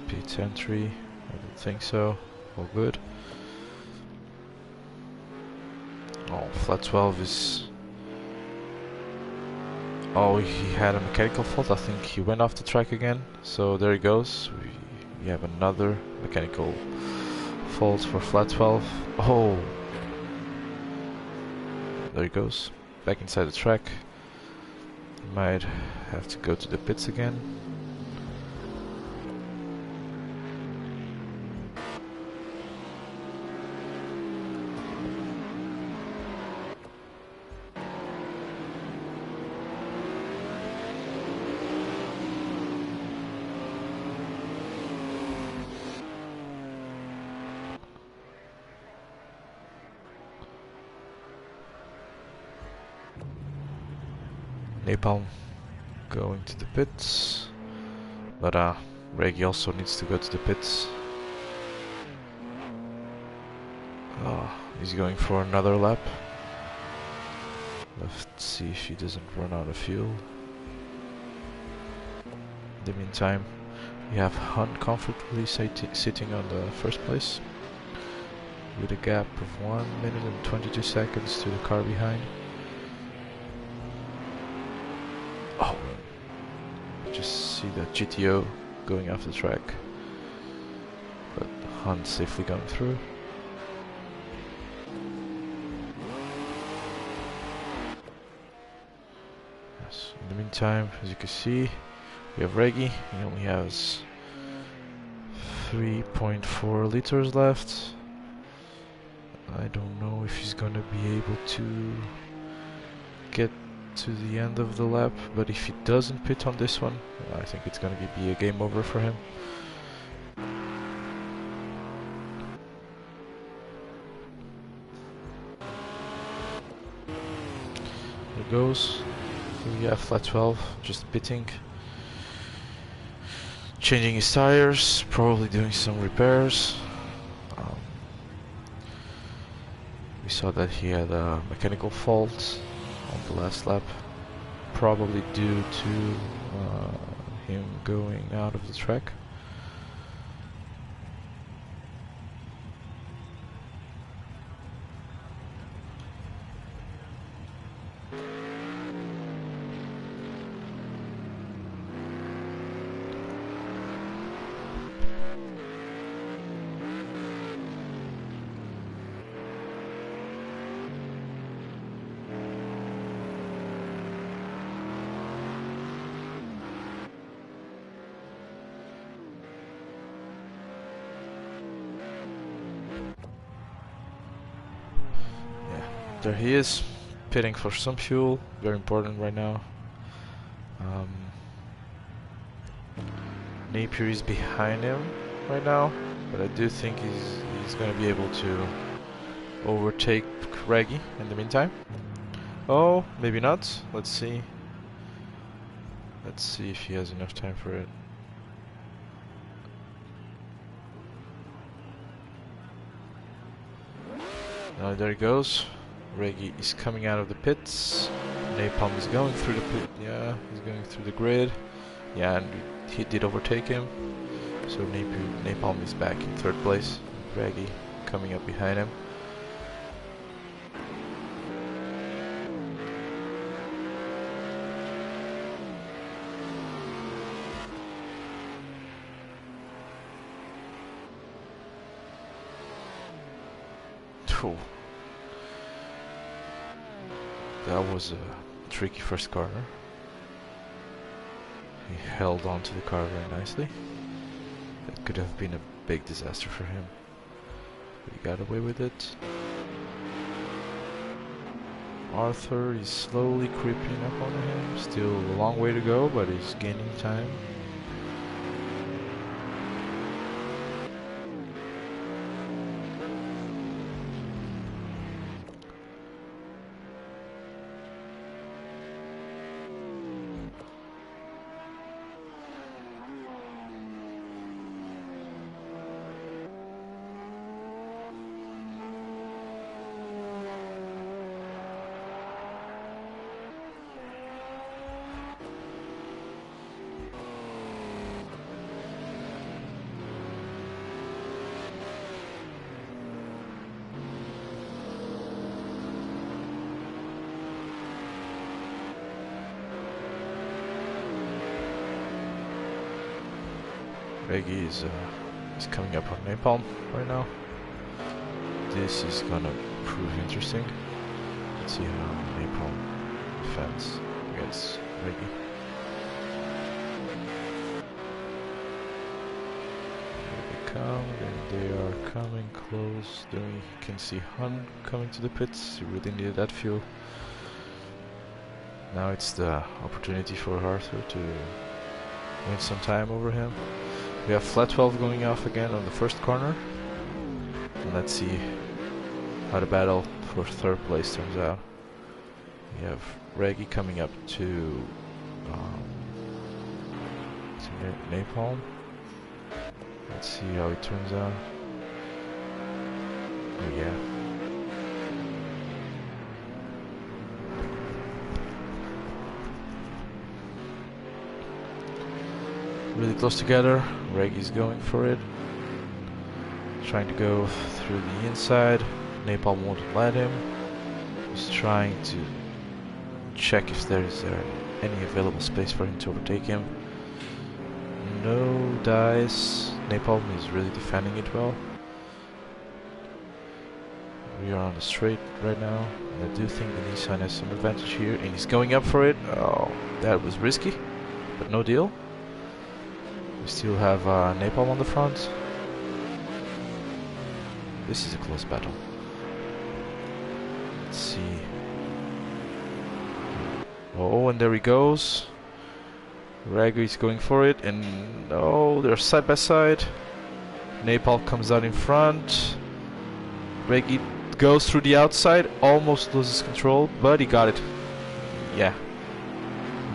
pit entry. I don't think so. All good. Oh, flat 12 is... Oh, he had a mechanical fault. I think he went off the track again. So there he goes. We have another mechanical fault for flat 12. Oh! There he goes. Back inside the track. Might have to go to the pits again. Napalm going to the pits, but Reggie also needs to go to the pits. He's going for another lap. Let's see if he doesn't run out of fuel. In the meantime, we have Hunt comfortably sitting on the first place with a gap of 1 minute and 22 seconds to the car behind. Oh, just see the GTO going off the track, but Hunt safely going through. Yes. In the meantime, as you can see, we have Reggie. He only has 3.4 liters left. I don't know if he's gonna be able to get to the end of the lap, but if he doesn't pit on this one, I think it's gonna be a game over for him. goes. Yeah, flat 12, just pitting. Changing his tires, probably doing some repairs. We saw that he had a mechanical fault on the last lap, probably due to him going out of the track. There he is, pitting for some fuel, very important right now. Napier is behind him right now, but I do think he's going to be able to overtake Reggie in the meantime. Oh, maybe not. Let's see. Let's see if he has enough time for it. Now there he goes. Reggie is coming out of the pits. Napalm is going through the pit. Yeah, he's going through the grid. Yeah, and he did overtake him. So Napalm is back in third place. Reggie coming up behind him. Phew. That was a tricky first corner. He held on to the car very nicely. That could have been a big disaster for him. But he got away with it. Arthur is slowly creeping up on him. Still a long way to go, but he's gaining time. Reggie is coming up on Napalm right now. This is gonna prove interesting. Let's see how Napalm defends against Reggie. Here they come, and they are coming close. There you can see Hun coming to the pits. He really needed that fuel. Now it's the opportunity for Arthur to win some time over him. We have flat 12 going off again on the first corner. And let's see how the battle for third place turns out. We have Reggie coming up to Napalm. Let's see how it turns out. Oh yeah. Really close together. Reggie's going for it. Trying to go through the inside. Napalm won't let him. He's trying to check if there is any available space for him to overtake him. No dice. Napalm is really defending it well. We are on the straight right now. And I do think the Nissan has some advantage here. And he's going up for it. Oh, that was risky. But no deal. We still have Napalm on the front. This is a close battle. Let's see. Oh, and there he goes. Reggie is going for it, and oh, they're side by side. Napalm comes out in front. Reggie goes through the outside, almost loses control, but he got it. yeah,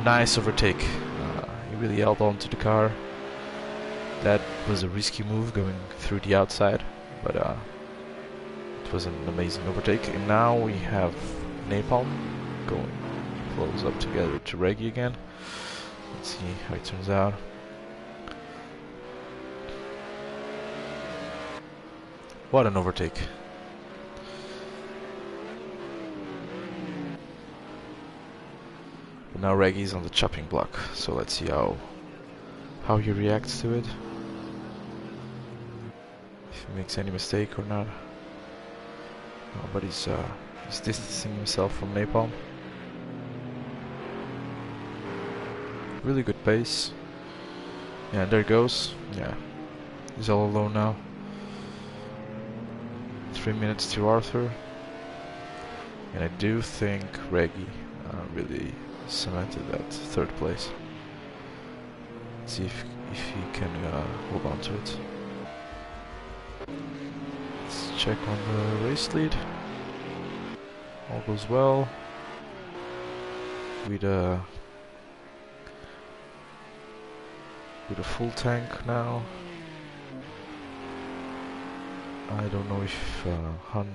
nice overtake. He really held on to the car. That was a risky move going through the outside, but it was an amazing overtake. And now we have Napalm going close up together to Reggie again. Let's see how it turns out. What an overtake. But now Reggie's on the chopping block, so let's see how he reacts to it. If he makes any mistake or not. No, but he's distancing himself from Napalm. Really good pace. Yeah, there it goes. Yeah, he's all alone now. 3 minutes to Arthur. And I do think Reggie really cemented that third place. Let's see if he can hold on to it. Let's check on the race lead. All goes well. With a full tank now. I don't know if Han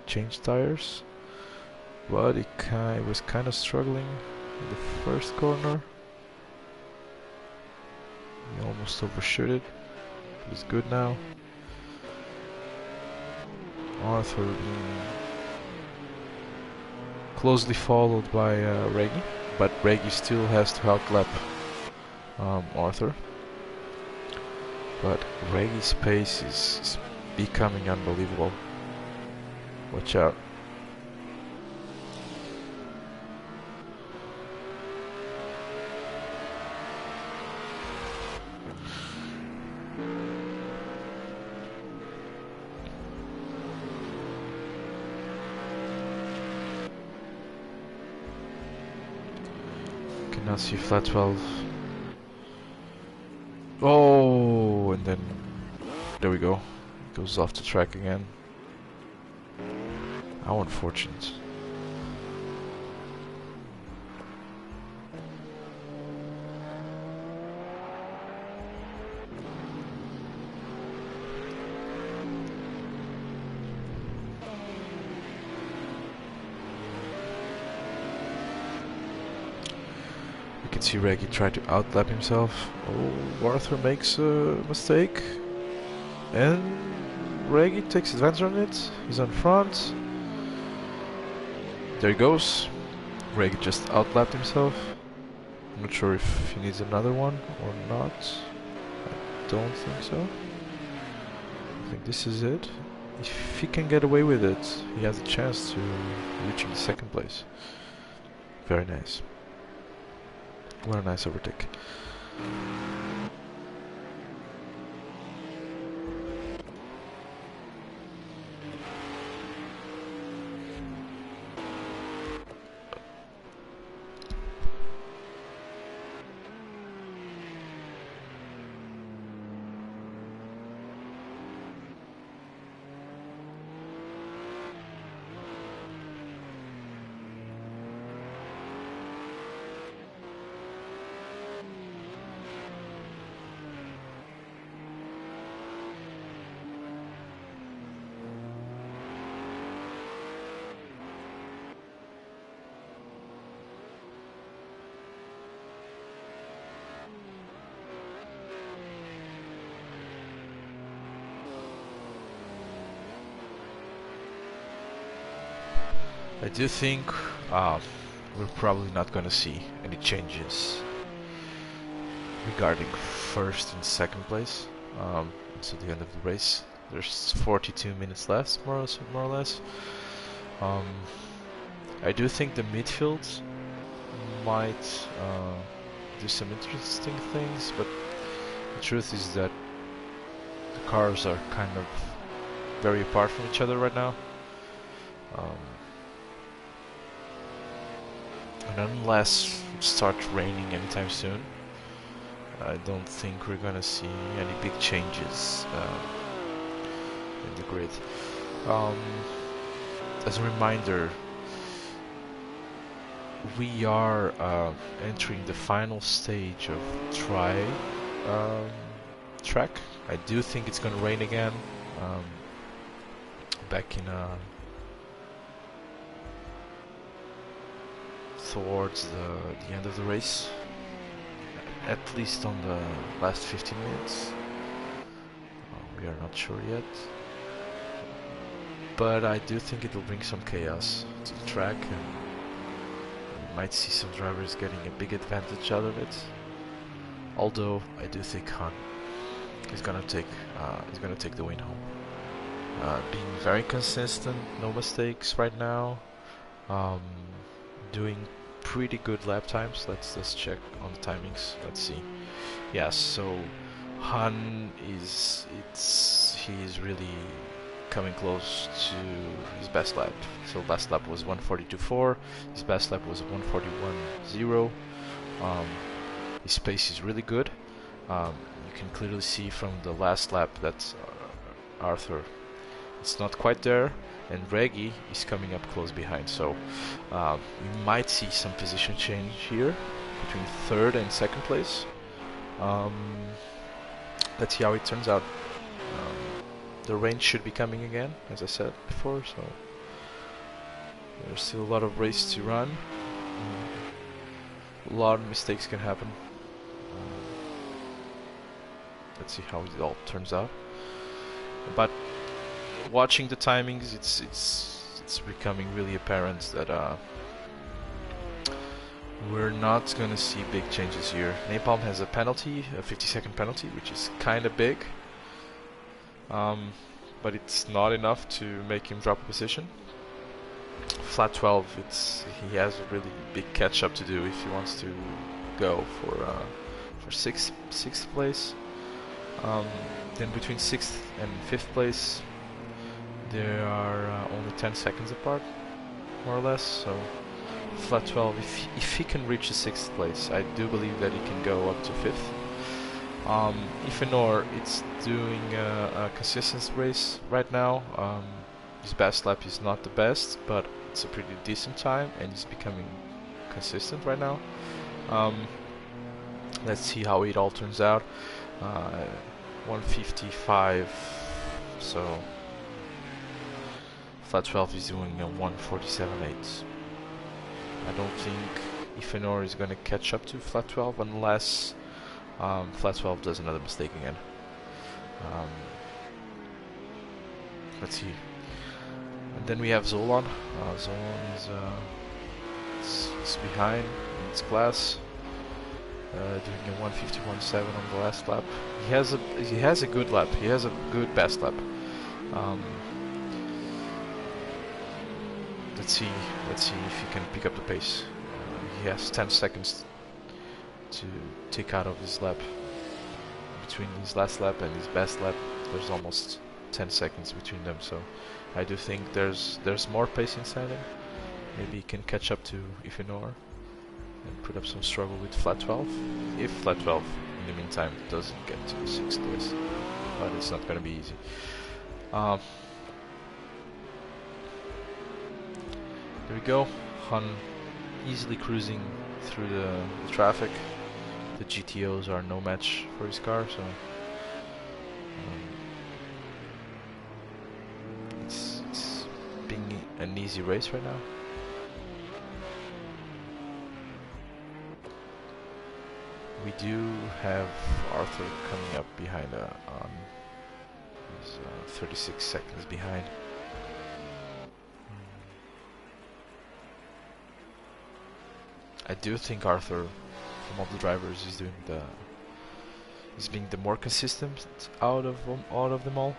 changed tires, but he was kind of struggling in the first corner. He almost overshot it. He's good now. Arthur being closely followed by Reggie, but Reggie still has to outlap Arthur. But Reggie's pace is becoming unbelievable. Watch out. Can now see flat 12. Oh, and then there we go. Goes off the track again. How unfortunate. You can see Reggie try to outlap himself. Oh, Arthur makes a mistake. And Reggie takes advantage on it. He's on front. There he goes. Reggie just outlapped himself. I'm not sure if he needs another one or not. I don't think so. I think this is it. If he can get away with it, he has a chance to reaching second place. Very nice. What a nice overtake. I do think we're probably not going to see any changes regarding first and second place until the end of the race. There's 42 minutes left, more or less. I do think the midfield might do some interesting things, but the truth is that the cars are kind of very apart from each other right now. And unless it starts raining anytime soon, I don't think we're gonna see any big changes in the grid. As a reminder, we are entering the final stage of um, track. I do think it's gonna rain again. Back in towards the end of the race, at least on the last 15 minutes. We are not sure yet, but I do think it will bring some chaos to the track, and we might see some drivers getting a big advantage out of it. Although I do think Han is gonna take the win home. Being very consistent, no mistakes right now. Doing pretty good lap times. Let's check on the timings. Let's see. Yeah, so Han is really coming close to his best lap. So last lap was 142.4. His best lap was 141.0. His pace is really good. You can clearly see from the last lap that Arthur, it's not quite there, and Reggie is coming up close behind. So we might see some position change here between third and second place. Let's see how it turns out. The rain should be coming again, as I said before, so there's still a lot of race to run. A lot of mistakes can happen. Let's see how it all turns out. But watching the timings, it's becoming really apparent that we're not gonna see big changes here. Napalm has a penalty, a 50-second penalty, which is kind of big, but it's not enough to make him drop a position. Flat 12, he has a really big catch up to do if he wants to go for sixth place. Then between 6th and 5th place, there are only 10 seconds apart, more or less. So flat 12, if he can reach the 6th place, I do believe that he can go up to 5th. Ifenor, it's doing a consistent race right now. His best lap is not the best, but it's a pretty decent time, and he's becoming consistent right now. Let's see how it all turns out. 155, so flat 12 is doing a 147.8. I don't think Ifenor is going to catch up to flat 12 unless flat 12 does another mistake again. Let's see. And then we have Zolan. Zolan is behind in its class, doing a 151.7 on the last lap. He has a good lap. He has a good best lap. Let's see if he can pick up the pace. He has 10 seconds to take out of his lap. Between his last lap and his best lap, there's almost 10 seconds between them. So I do think there's more pace inside him. Maybe he can catch up to Ifenor and put up some struggle with flat 12. If flat 12 in the meantime doesn't get to the 6th place, but it's not going to be easy. There we go. Han easily cruising through the traffic. The GTOs are no match for his car, so it's being an easy race right now. We do have Arthur coming up behind on he's 36 seconds behind. I do think Arthur, from all the drivers, is being the more consistent out of them all.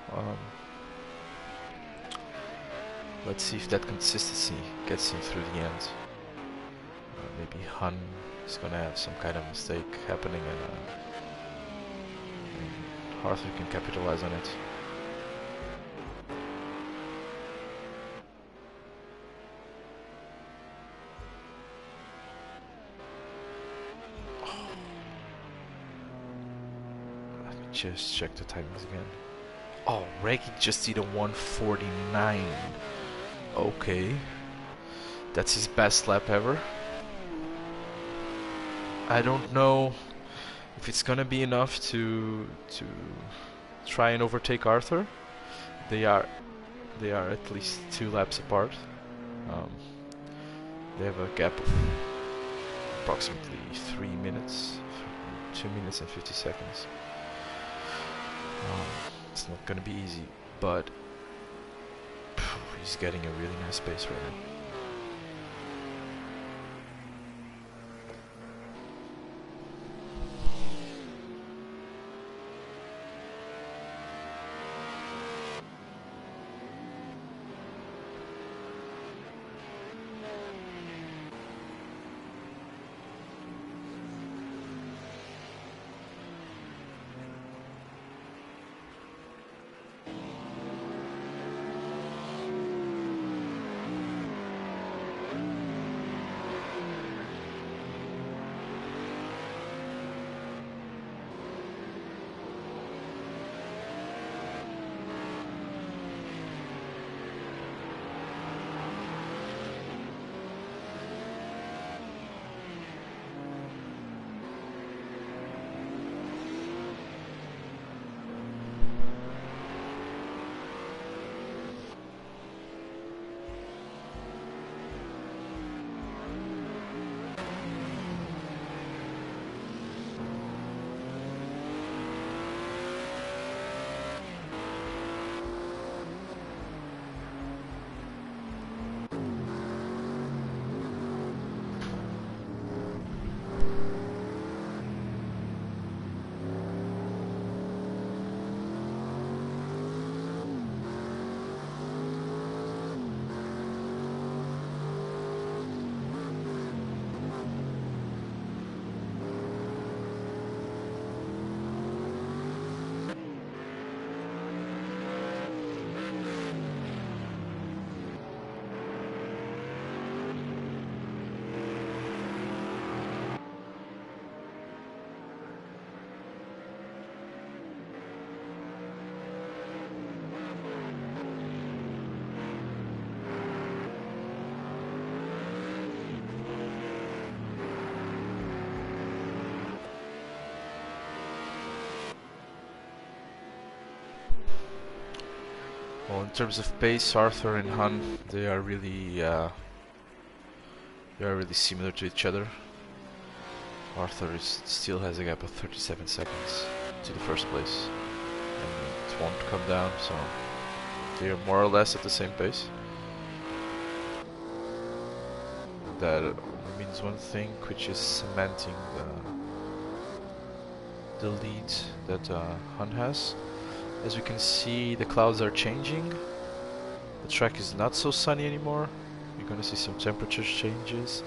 Let's see if that consistency gets him through the end. Maybe Han is gonna have some kind of mistake happening, and Arthur can capitalize on it. Just check the timings again. Oh, Reggie just did a 149. Okay. That's his best lap ever. I don't know if it's gonna be enough to try and overtake Arthur. They are at least 2 laps apart. Um, they have a gap of approximately 3 minutes, 2 minutes and 50 seconds. It's not gonna be easy, but he's getting a really nice pace right now. Well, in terms of pace, Arthur and Han, they are really similar to each other. Arthur still has a gap of 37 seconds to the first place, and it won't come down, so they are more or less at the same pace. That means one thing, which is cementing the lead that Han has. As you can see, the clouds are changing. The track is not so sunny anymore. You're gonna see some temperature changes.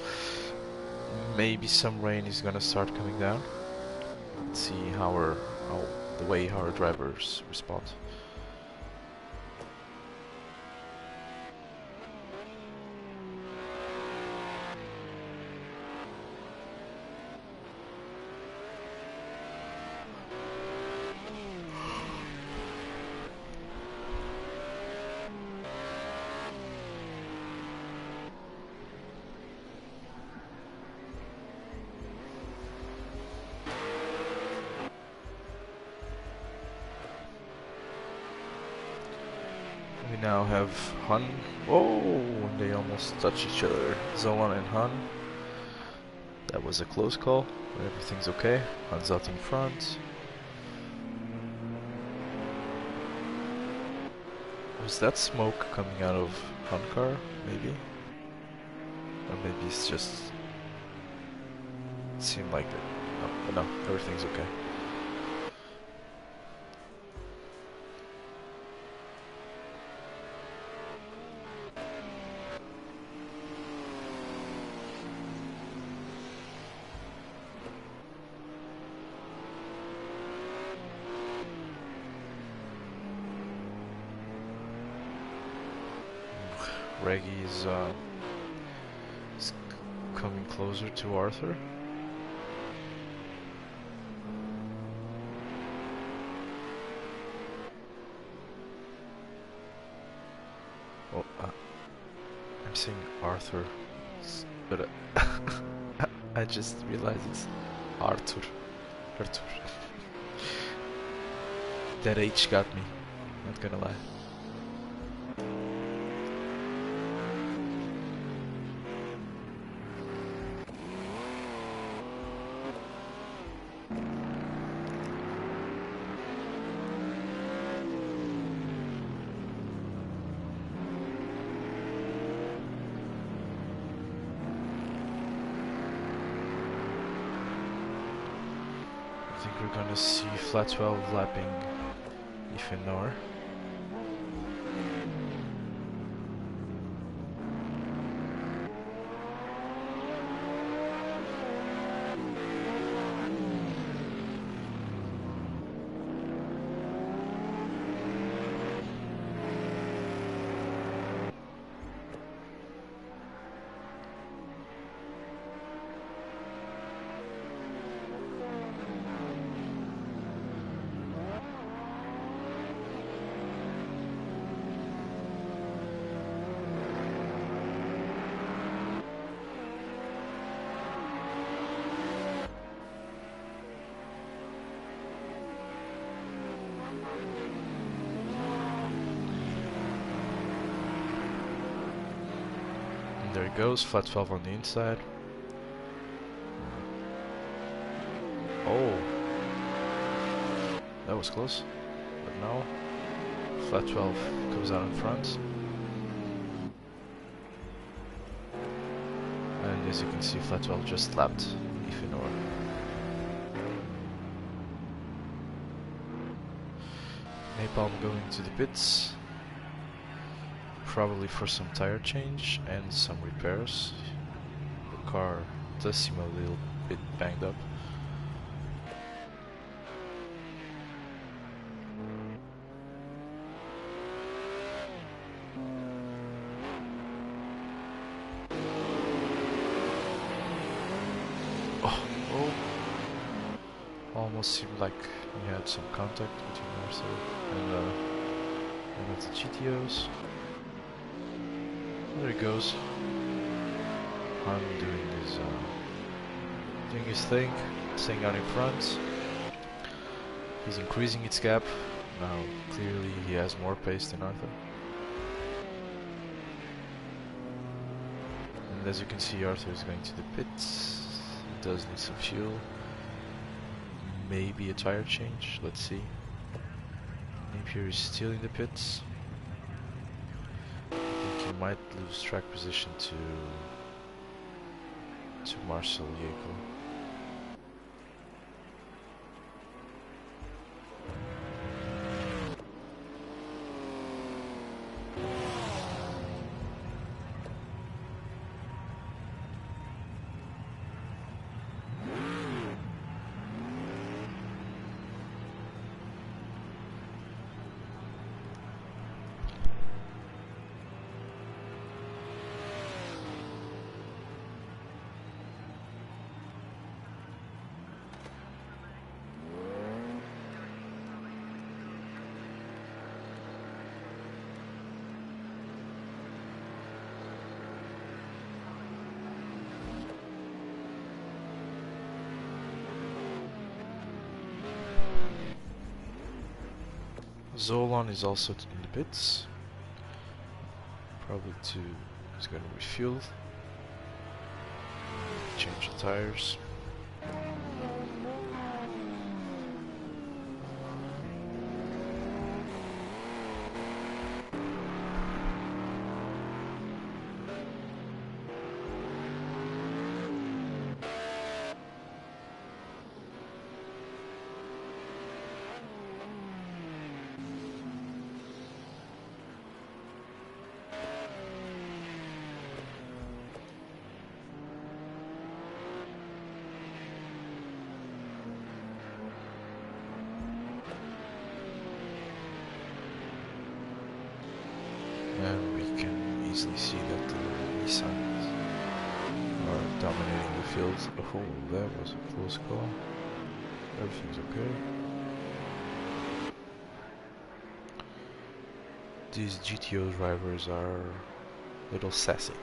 Maybe some rain is gonna start coming down. Let's see how the way our drivers respond. We now have Han. Oh, they almost touch each other. Zolan and Han. That was a close call, but everything's okay. Han's out in front. Was that smoke coming out of Han car? Maybe? Or maybe it's just... It seemed like that. No, but no, everything's okay. Reggie is coming closer to Arthur. Oh, I'm saying Arthur, but I just realized Arthur. Arthur. That H got me, not gonna lie. I think we're gonna see flat 12 lapping Ifenor. There it goes, flat 12 on the inside. Oh, that was close, but no. Flat 12 comes out in front. And as you can see, flat 12 just lapped Ifenor. Napalm going to the pits. Probably for some tire change and some repairs. The car does seem a little bit banged up. Oh, almost seemed like we had some contact between ourselves and one of the GTOs. There he goes. Han doing his thing, staying out in front. He's increasing its gap. Now clearly he has more pace than Arthur. And as you can see, Arthur is going to the pits. He does need some fuel. Maybe a tire change, let's see. Napier is still in the pits. He might lose track position to Marcel Jaco. Zolan is also in the pits. Probably he's going to refuel. Change the tires. And we can easily see that the Nissans are dominating the field. Oh, that was a close call. Everything's okay. These GTO drivers are a little sassy.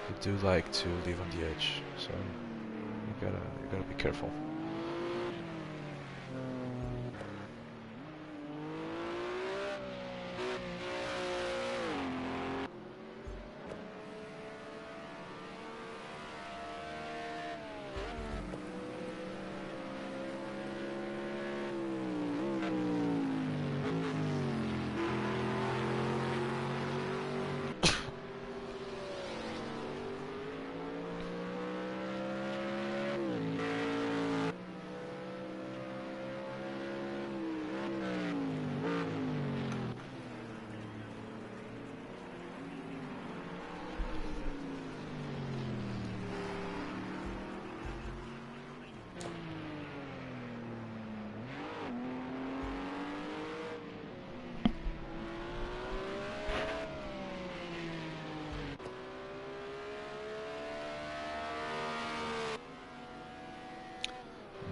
They do like to live on the edge, so you You gotta be careful.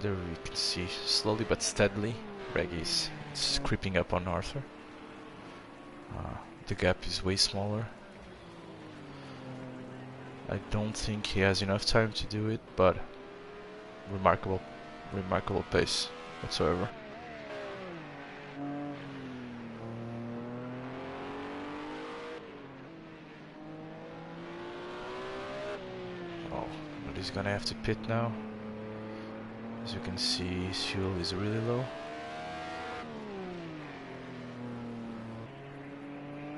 There we can see, slowly but steadily, Reggi's creeping up on Arthur. The gap is way smaller. I don't think he has enough time to do it, but remarkable pace whatsoever. Oh, but he's gonna have to pit now. As you can see, his fuel is really low.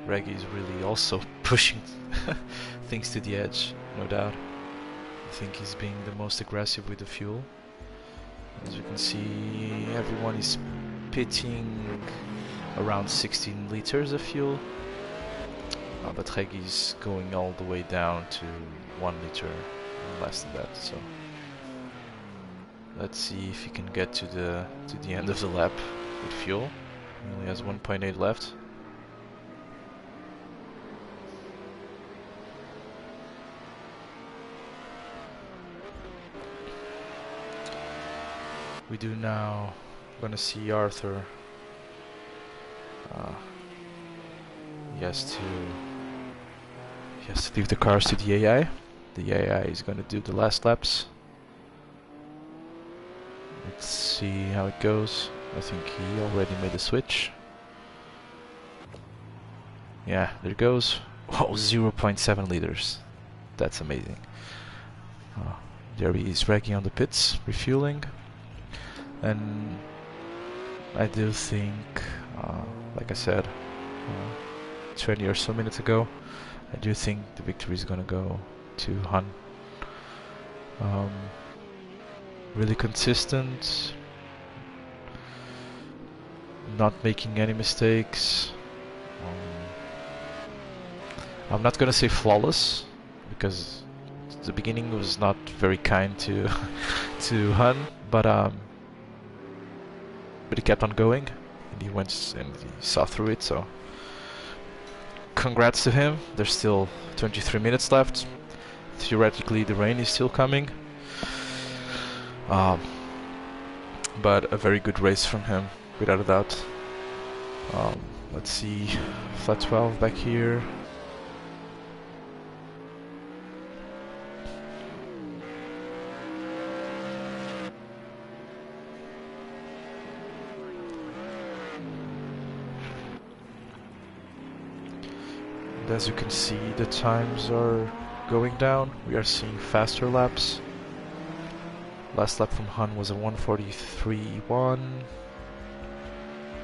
Reggie is really also pushing things to the edge, no doubt. I think he's being the most aggressive with the fuel. As you can see, everyone is pitting around 16 liters of fuel. But Reggie is going all the way down to 1 liter, less than that. So let's see if he can get to the end of the lap with fuel. He only has 1.8 left. We do now gonna see Arthur. He has to leave the cars to the AI. The AI is gonna do the last laps. Let's see how it goes. I think he already made a switch. Yeah, there it goes. Oh, 0.7 liters. That's amazing. There he is, Reggie on the pits, refueling. And I do think, like I said 20 or so minutes ago, I do think the victory is gonna go to Han. Really consistent, not making any mistakes. I'm not gonna say flawless, because the beginning was not very kind to to Han, but he kept on going, and he went and he saw through it. So congrats to him. There's still 23 minutes left. Theoretically, the rain is still coming. But a very good race from him, without a doubt. Let's see, flat 12 back here. And as you can see, the times are going down. We are seeing faster laps. Last lap from Han was a 1:43.1.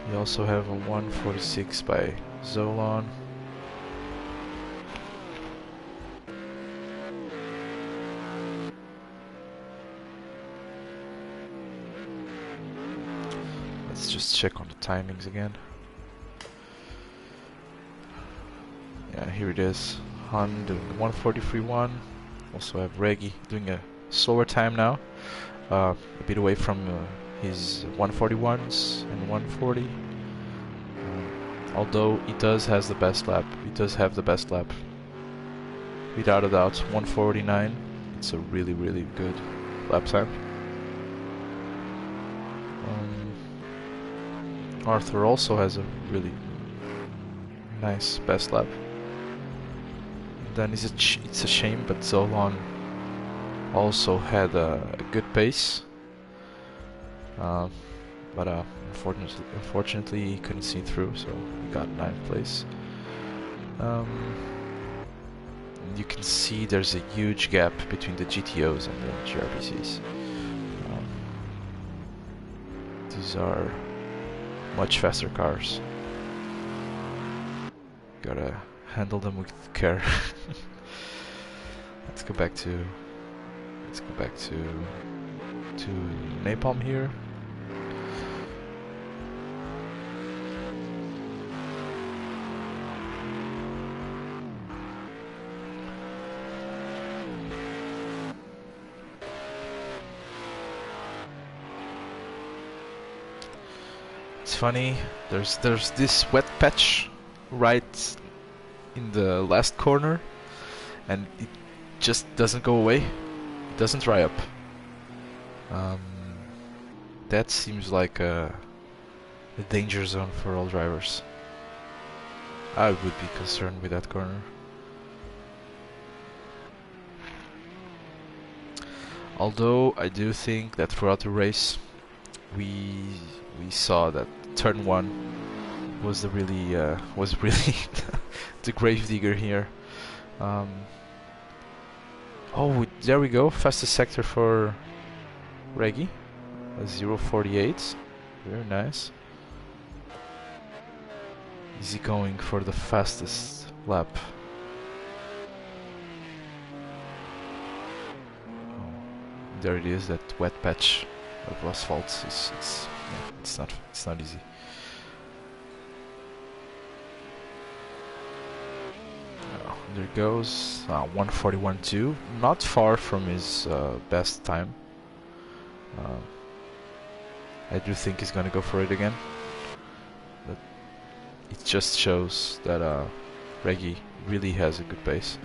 We also have a 1:46 by Zolan. Let's just check on the timings again. Yeah, here it is. Han doing the 1:43.1. Also have Reggie doing a slower time now. A bit away from his 1:41s and 1:40. Although he does have the best lap. He does have the best lap. Without a doubt, 1:49. It's a really, really good lap time. Arthur also has a really nice best lap. Then it's a shame, but Zolan also had a good pace, but unfortunately he couldn't see through, so he got 9th place. You can see there's a huge gap between the GTOs and the GRBCs. These are much faster cars. Gotta handle them with care. Let's go back to Napalm here. It's funny, there's this wet patch right in the last corner, and it just doesn't go away. It doesn't dry up. That seems like a danger zone for all drivers. I would be concerned with that corner. Although I do think that throughout the race we saw that turn 1 was the really the gravedigger here. Oh, there we go, fastest sector for Reggie, a 0.48, very nice. Is he going for the fastest lap? Oh, there it is, that wet patch of asphalt. It's not easy. Oh, there it goes, 1:41.2, not far from his best time. I do think he's gonna go for it again, but it just shows that Reggie really has a good pace.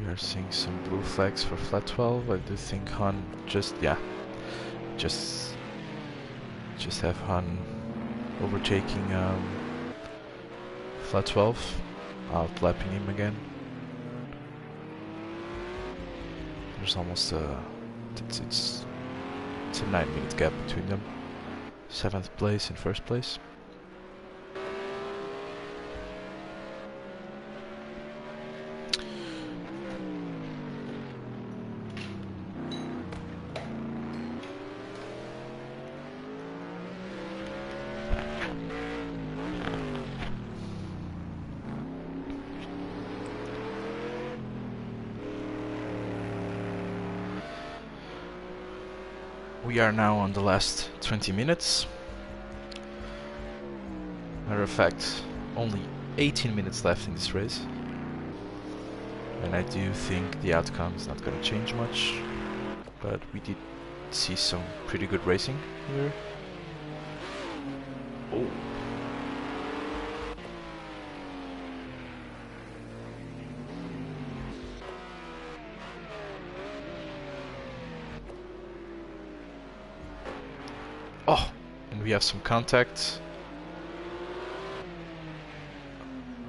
We are seeing some blue flags for flat 12. I do think Han just have Han overtaking flat 12, outlapping him again. There's almost it's a 9-minute gap between them. 7th place and 1st place. We are now on the last 20 minutes. Matter of fact, only 18 minutes left in this race. And I do think the outcome is not going to change much. But we did see some pretty good racing here. Oh. Oh, and we have some contact.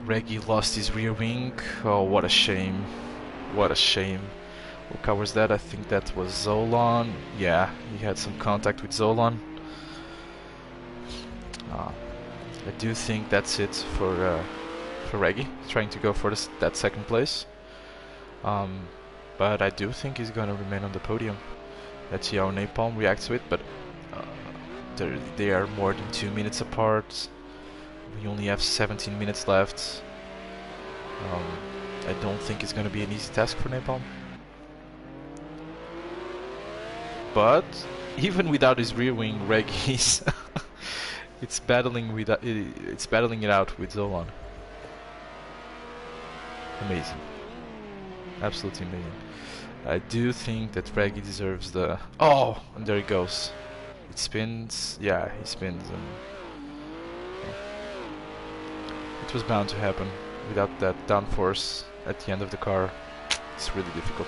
Reggie lost his rear wing. Oh, what a shame. What a shame. Who covers that? I think that was Zolan. Yeah, he had some contact with Zolan. I do think that's it for Reggie, trying to go for that 2nd place. But I do think he's gonna remain on the podium. Let's see how Napalm reacts to it, but they are more than 2 minutes apart. We only have 17 minutes left. I don't think it's going to be an easy task for Napalm. But even without his rear wing, Reggie's It's battling with it's battling it out with Zolan. Amazing, absolutely amazing. I do think that Reggie deserves the. Oh, and there he goes. It spins. Yeah, he spins. And it was bound to happen. Without that downforce at the end of the car, it's really difficult.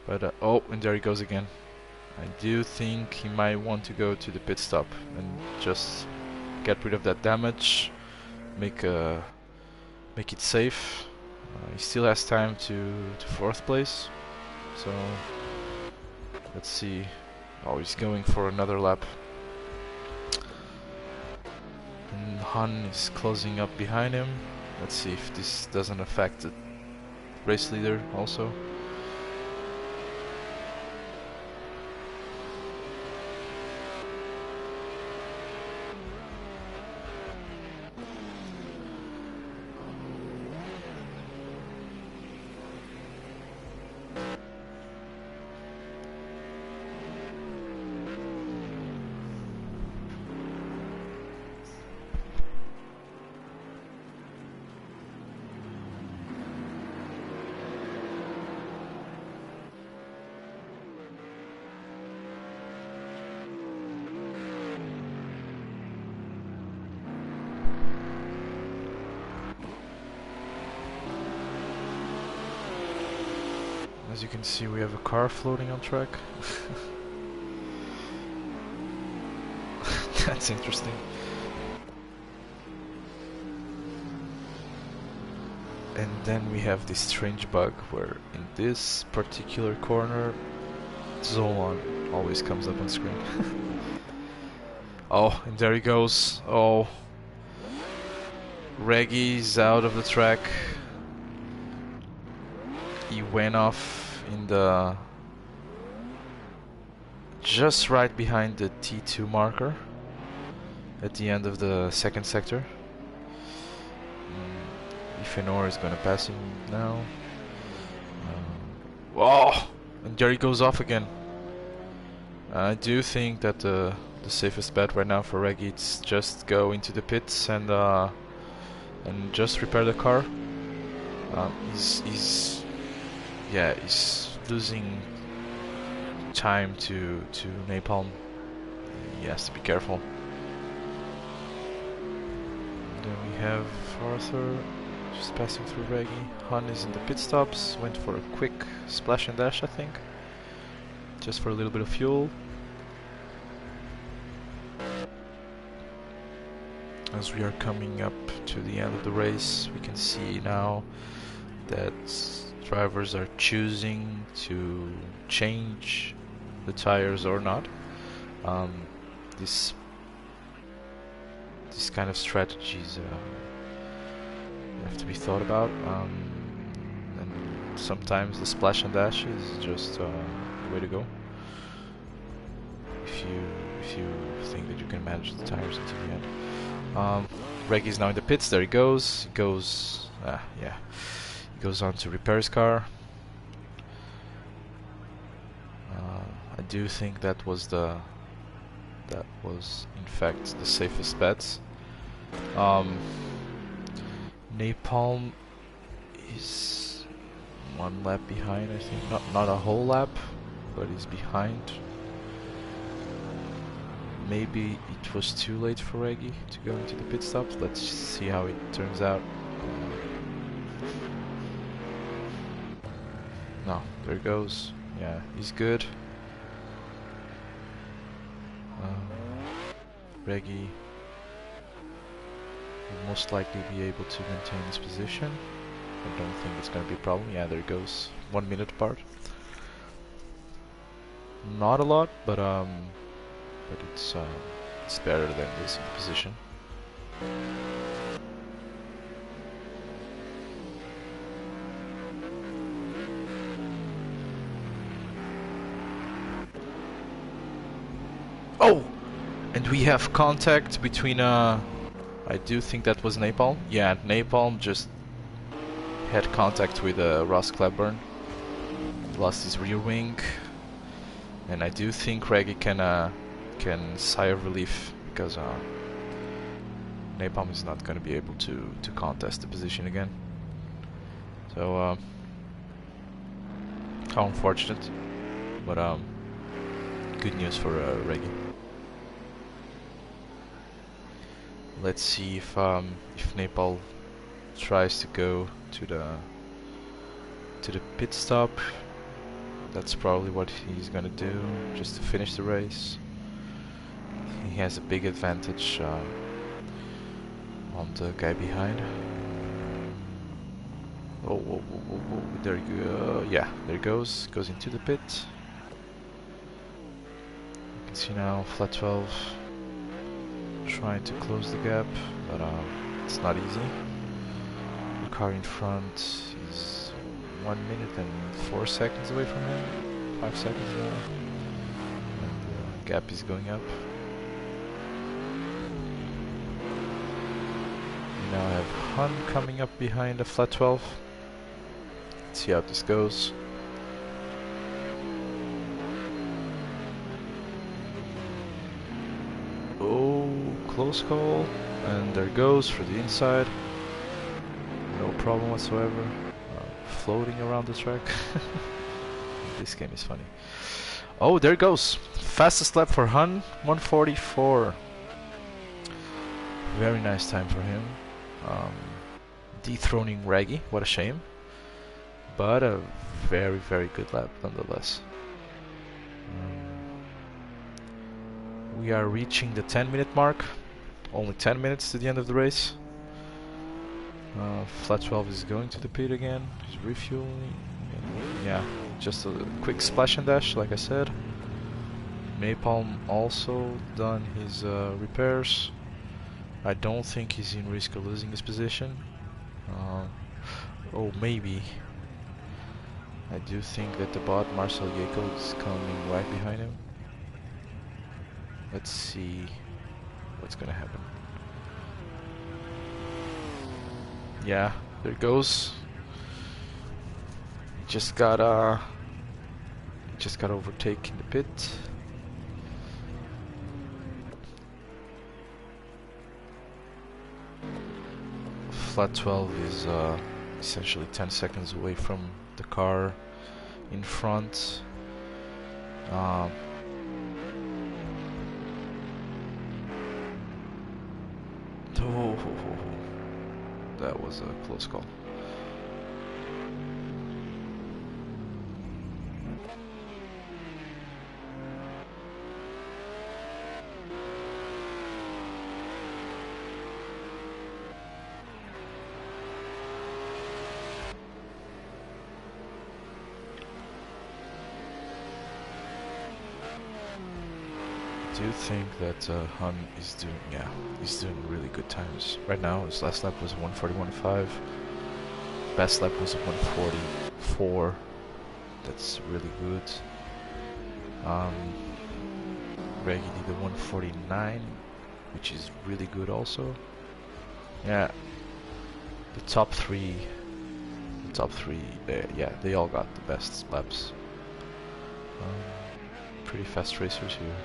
But oh, and there he goes again. I do think he might want to go to the pit stop and just get rid of that damage, make it safe. He still has time to fourth place, so let's see. Oh, he's going for another lap. And Han is closing up behind him. Let's see if this doesn't affect the race leader also. As you can see, we have a car floating on track. That's interesting. And then we have this strange bug where in this particular corner, Zolan always comes up on screen. Oh, and there he goes. Oh, Reggie's out of the track. He went off in the just right behind the T2 marker at the end of the second sector. Ifenor is gonna pass him now. Oh, and there he goes off again. I do think that the safest bet right now for Reggie is just go into the pits and just repair the car. He's losing time to Napalm. He has to be careful. And then we have Arthur just passing through Reggie. Han is in the pit stops, went for a quick splash and dash, I think, just for a little bit of fuel. As we are coming up to the end of the race, we can see now that drivers are choosing to change the tires or not. This kind of strategies have to be thought about, and sometimes the splash and dash is just the way to go. If you think that you can manage the tires until the end. Reggie's now in the pits. There he goes. He goes on to repair his car. I do think that was in fact the safest bet. Napalm is one lap behind, I think. Not a whole lap, but he's behind. Maybe it was too late for Reggie to go into the pit stops. Let's see how it turns out. No, there he goes. Yeah, he's good. Reggie will most likely be able to maintain his position. I don't think it's going to be a problem. Yeah, there he goes. 1 minute apart. Not a lot, but it's better than losing position. Oh, and we have contact between I do think that was Napalm. Yeah, Napalm just had contact with Ross Cleburne. Lost his rear wing, and I do think Reggie can sigh of relief because Napalm is not going to be able to contest the position again. So how unfortunate, but good news for Reggie. Let's see if Nepal tries to go to the pit stop. That's probably what he's gonna do, just to finish the race. He has a big advantage on the guy behind. Oh, whoa, whoa, whoa, whoa. There you go. Yeah, there it goes. Goes into the pit. You can see now flat 12 trying to close the gap, but it's not easy. The car in front is 1 minute and 4 seconds away from him. 5 seconds now. And the gap is going up. We now have Hun coming up behind the flat 12. Let's see how this goes. Oh, close call. And there goes for the inside. No problem whatsoever. Floating around the track. This game is funny. Oh, there it goes. Fastest lap for Hun, 1:44. Very nice time for him. Dethroning Raggy, what a shame. But a very, very good lap nonetheless. We are reaching the 10-minute mark. Only 10 minutes to the end of the race. Flat 12 is going to the pit again. He's refueling. Yeah, just a quick splash and dash, like I said. Napalm also done his repairs. I don't think he's in risk of losing his position. Oh, maybe. I do think that the bot, Marcel Yeko, is coming right behind him. Let's see what's gonna happen. Yeah, there it goes. Just got overtaken in the pit. Flat 12 is essentially 10 seconds away from the car in front. That was a close call. I do think that Hun is doing, he's doing really good times. Right now, his last lap was 1:41.5. Best lap was 1:44. That's really good. Reggie did a 1:49, which is really good also. Yeah, the top three, they all got the best laps. Pretty fast racers here.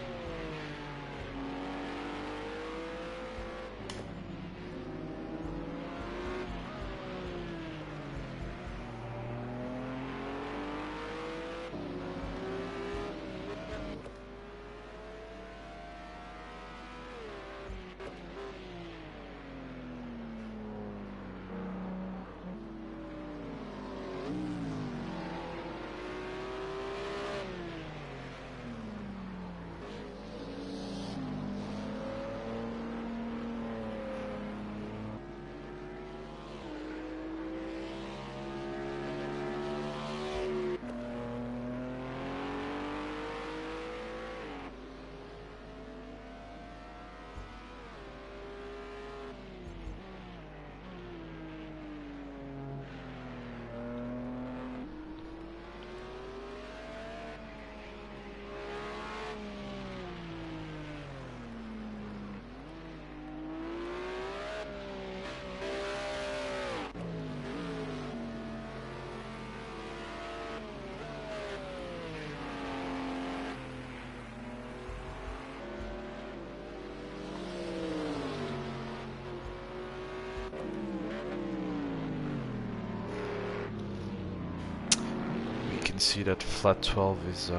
see that flat 12 is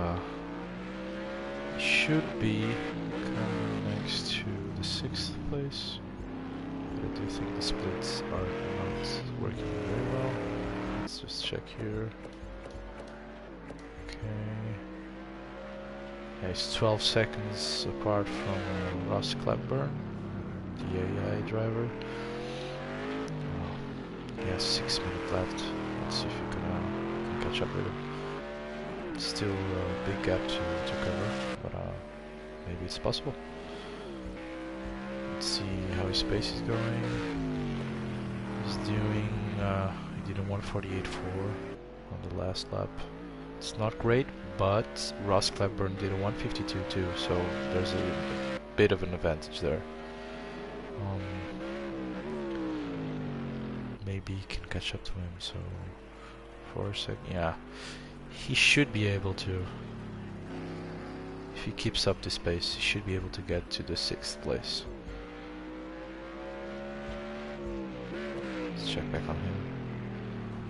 should be coming next to the 6th place. But I do think the splits are not working very well. Let's just check here. Okay. Yeah, he's 12 seconds apart from Ross Clapburn, the AI driver. He has 6 minutes left. Let's see if you can catch up with him. Still a big gap to cover, but maybe it's possible. Let's see how his pace is going. He's doing, he did a 1:48.4 on the last lap. It's not great, but Ross Clapburn did a 1:52 too, so there's a bit of an advantage there. Maybe he can catch up to him, so for a second, yeah, he should be able to. If he keeps up this pace, he should be able to get to the 6th place. Let's check back on him.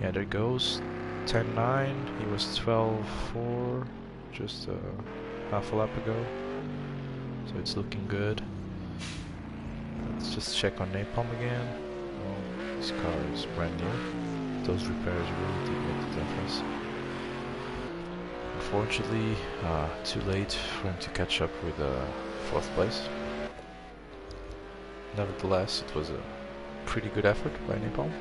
Yeah, there goes 10.9. He was 12.4 just half a lap ago, so it's looking good. Let's just check on Napalm again. Oh, this car is brand new. Those repairs really did make the difference. Unfortunately, too late for him to catch up with 4th place. Nevertheless, it was a pretty good effort by Napalm.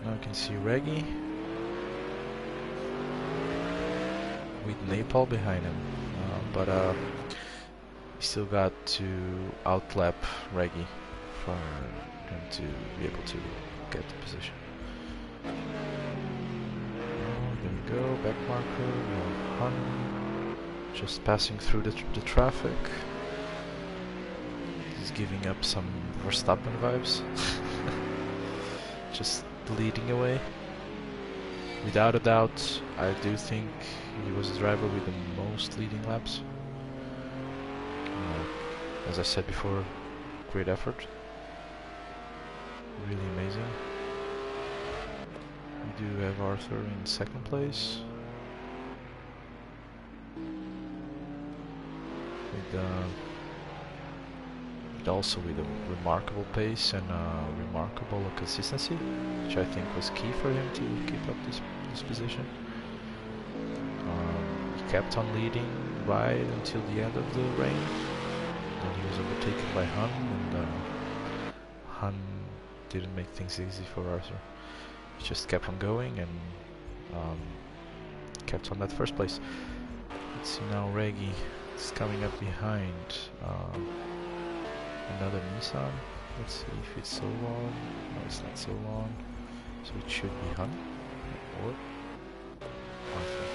Now you can see Reggie with Napalm behind him, but he still got to outlap Reggie for him to be able to get the position. There we go, back marker, we have Hun just passing through the traffic. He's giving up some Verstappen vibes. Just leading away. Without a doubt, I do think he was the driver with the most leading laps. As I said before, great effort. Really amazing. We do have Arthur in 2nd place. Also with a remarkable pace and remarkable consistency, which I think was key for him to keep up this position. He kept on leading right until the end of the rain. Then he was overtaken by Hun, and Hun didn't make things easy for Arthur. He just kept on going and kept on that 1st place. Let's see now, Reggie is coming up behind another Nissan. Let's see if it's so long. No, it's not so long. So it should be Hun or Arthur.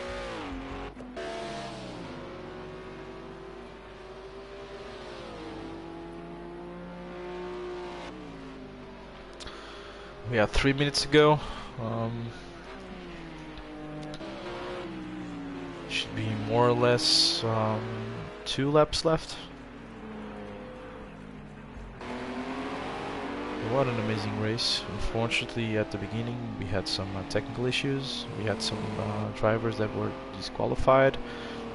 We have 3 minutes to go. Should be more or less 2 laps left. What an amazing race. Unfortunately, at the beginning we had some technical issues. We had some drivers that were disqualified,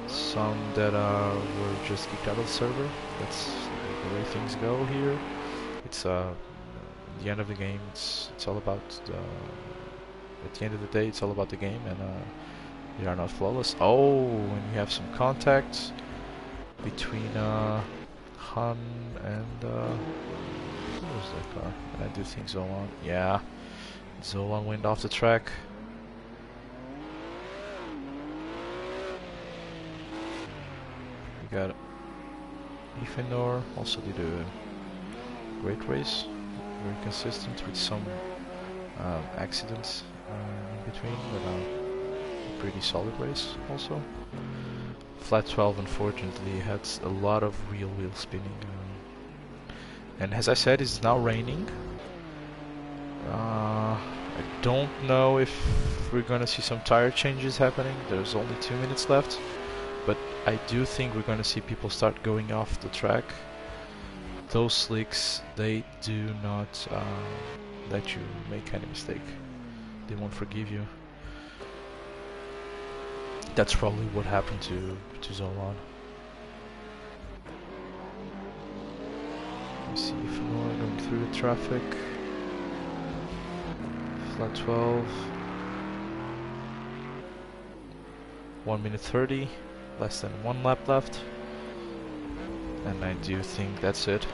some that were just kicked out of the server. That's the way things go here. It's the end of the game. It's all about at the end of the day, it's all about the game, and we are not flawless. Oh, and we have some contact between Han and where's that car? And I do think Zolong. Yeah, Zolong went off the track. We got Ifenor also did a great race, very consistent with some accidents in between, but a pretty solid race also. Flat 12 unfortunately had a lot of real wheel spinning. And as I said, it's now raining. I don't know if we're gonna see some tire changes happening. There's only 2 minutes left, but I do think we're gonna see people start going off the track. Those slicks, they do not let you make any mistake. They won't forgive you. That's probably what happened to Zolan. Let me see if we're going through the traffic. Flat 12. 1 minute 30. Less than 1 lap left. And I do think that's it.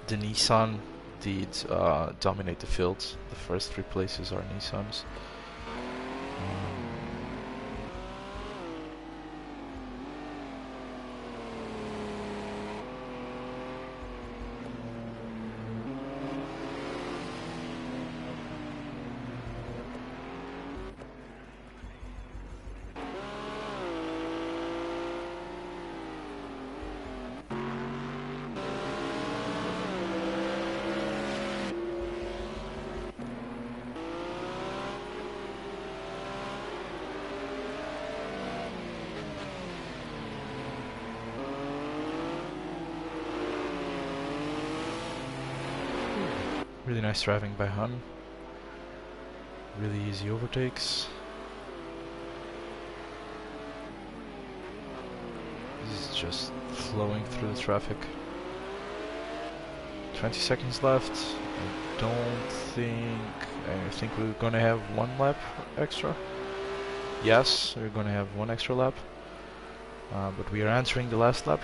The Nissan did dominate the field. The first 3 places are Nissans. Really nice driving by Hun. Really easy overtakes. This is just flowing through the traffic. 20 seconds left. I think we're gonna have 1 lap extra. Yes, we're gonna have 1 extra lap. But we are entering the last lap.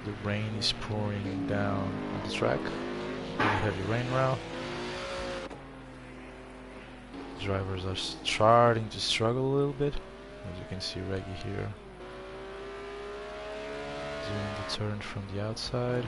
The rain is pouring down on the track. Really heavy rain now. Drivers are starting to struggle a little bit. As you can see, Reggie here doing the turn from the outside.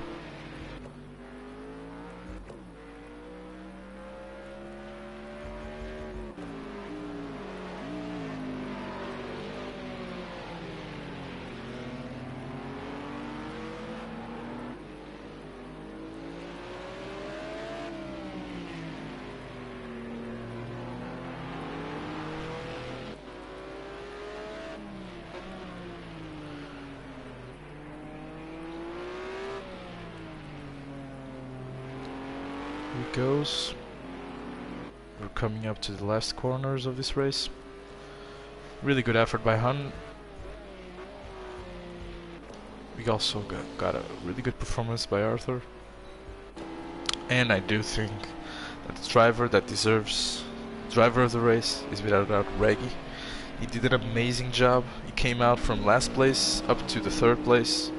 Here it goes. We're coming up to the last corners of this race. Really good effort by Hun. We also got a really good performance by Arthur. And I do think that the driver that deserves driver of the race is without a doubt Reggie. He did an amazing job. He came out from last place up to the 3rd place.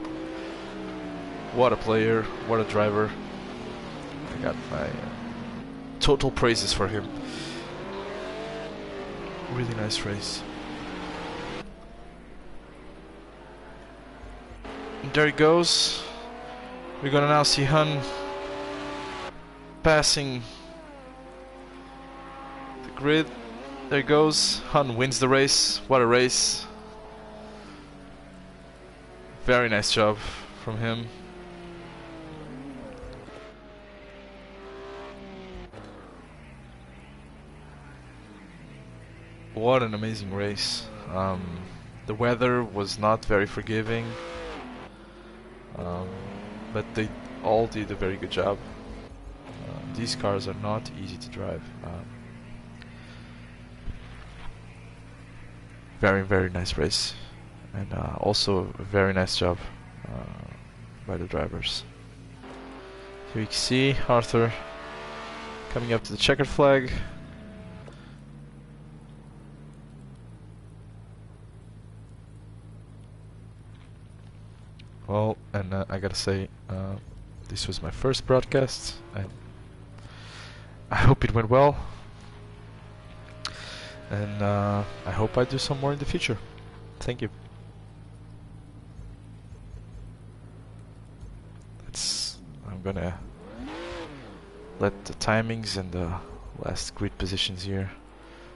What a player, what a driver. I got my total praises for him. Really nice race. And there he goes. We're gonna now see Hun passing the grid. There he goes. Hun wins the race. What a race. Very nice job from him. What an amazing race. The weather was not very forgiving, but they all did a very good job. These cars are not easy to drive. Very, very nice race, and also a very nice job by the drivers. Here you can see Arthur coming up to the checkered flag. Well, and I gotta say, this was my first broadcast, and I hope it went well. And I hope I do some more in the future. Thank you. I'm gonna let the timings and the last grid positions here.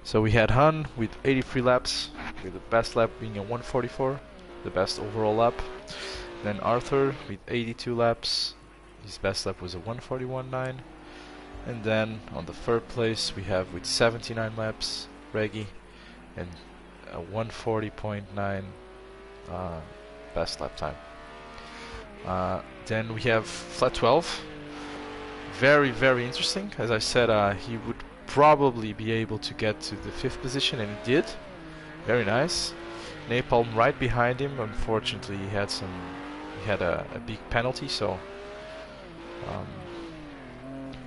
So we had Hun with 83 laps, with the best lap being a 144, the best overall lap. Then Arthur with 82 laps, his best lap was a 141.9. And then on the 3rd place we have with 79 laps, Reggie, and a 140.9 best lap time. Then we have flat 12. Very, very interesting. As I said, he would probably be able to get to the 5th position, and he did. Very nice. Napalm right behind him. Unfortunately, he had a big penalty, so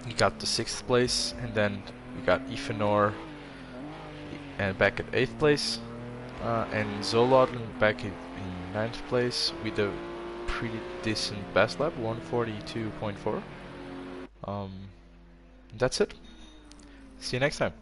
he got the 6th place, and then we got Ifenor and back at 8th place, and Zolodlen back in 9th place with a pretty decent best lap, 142.4. That's it. See you next time.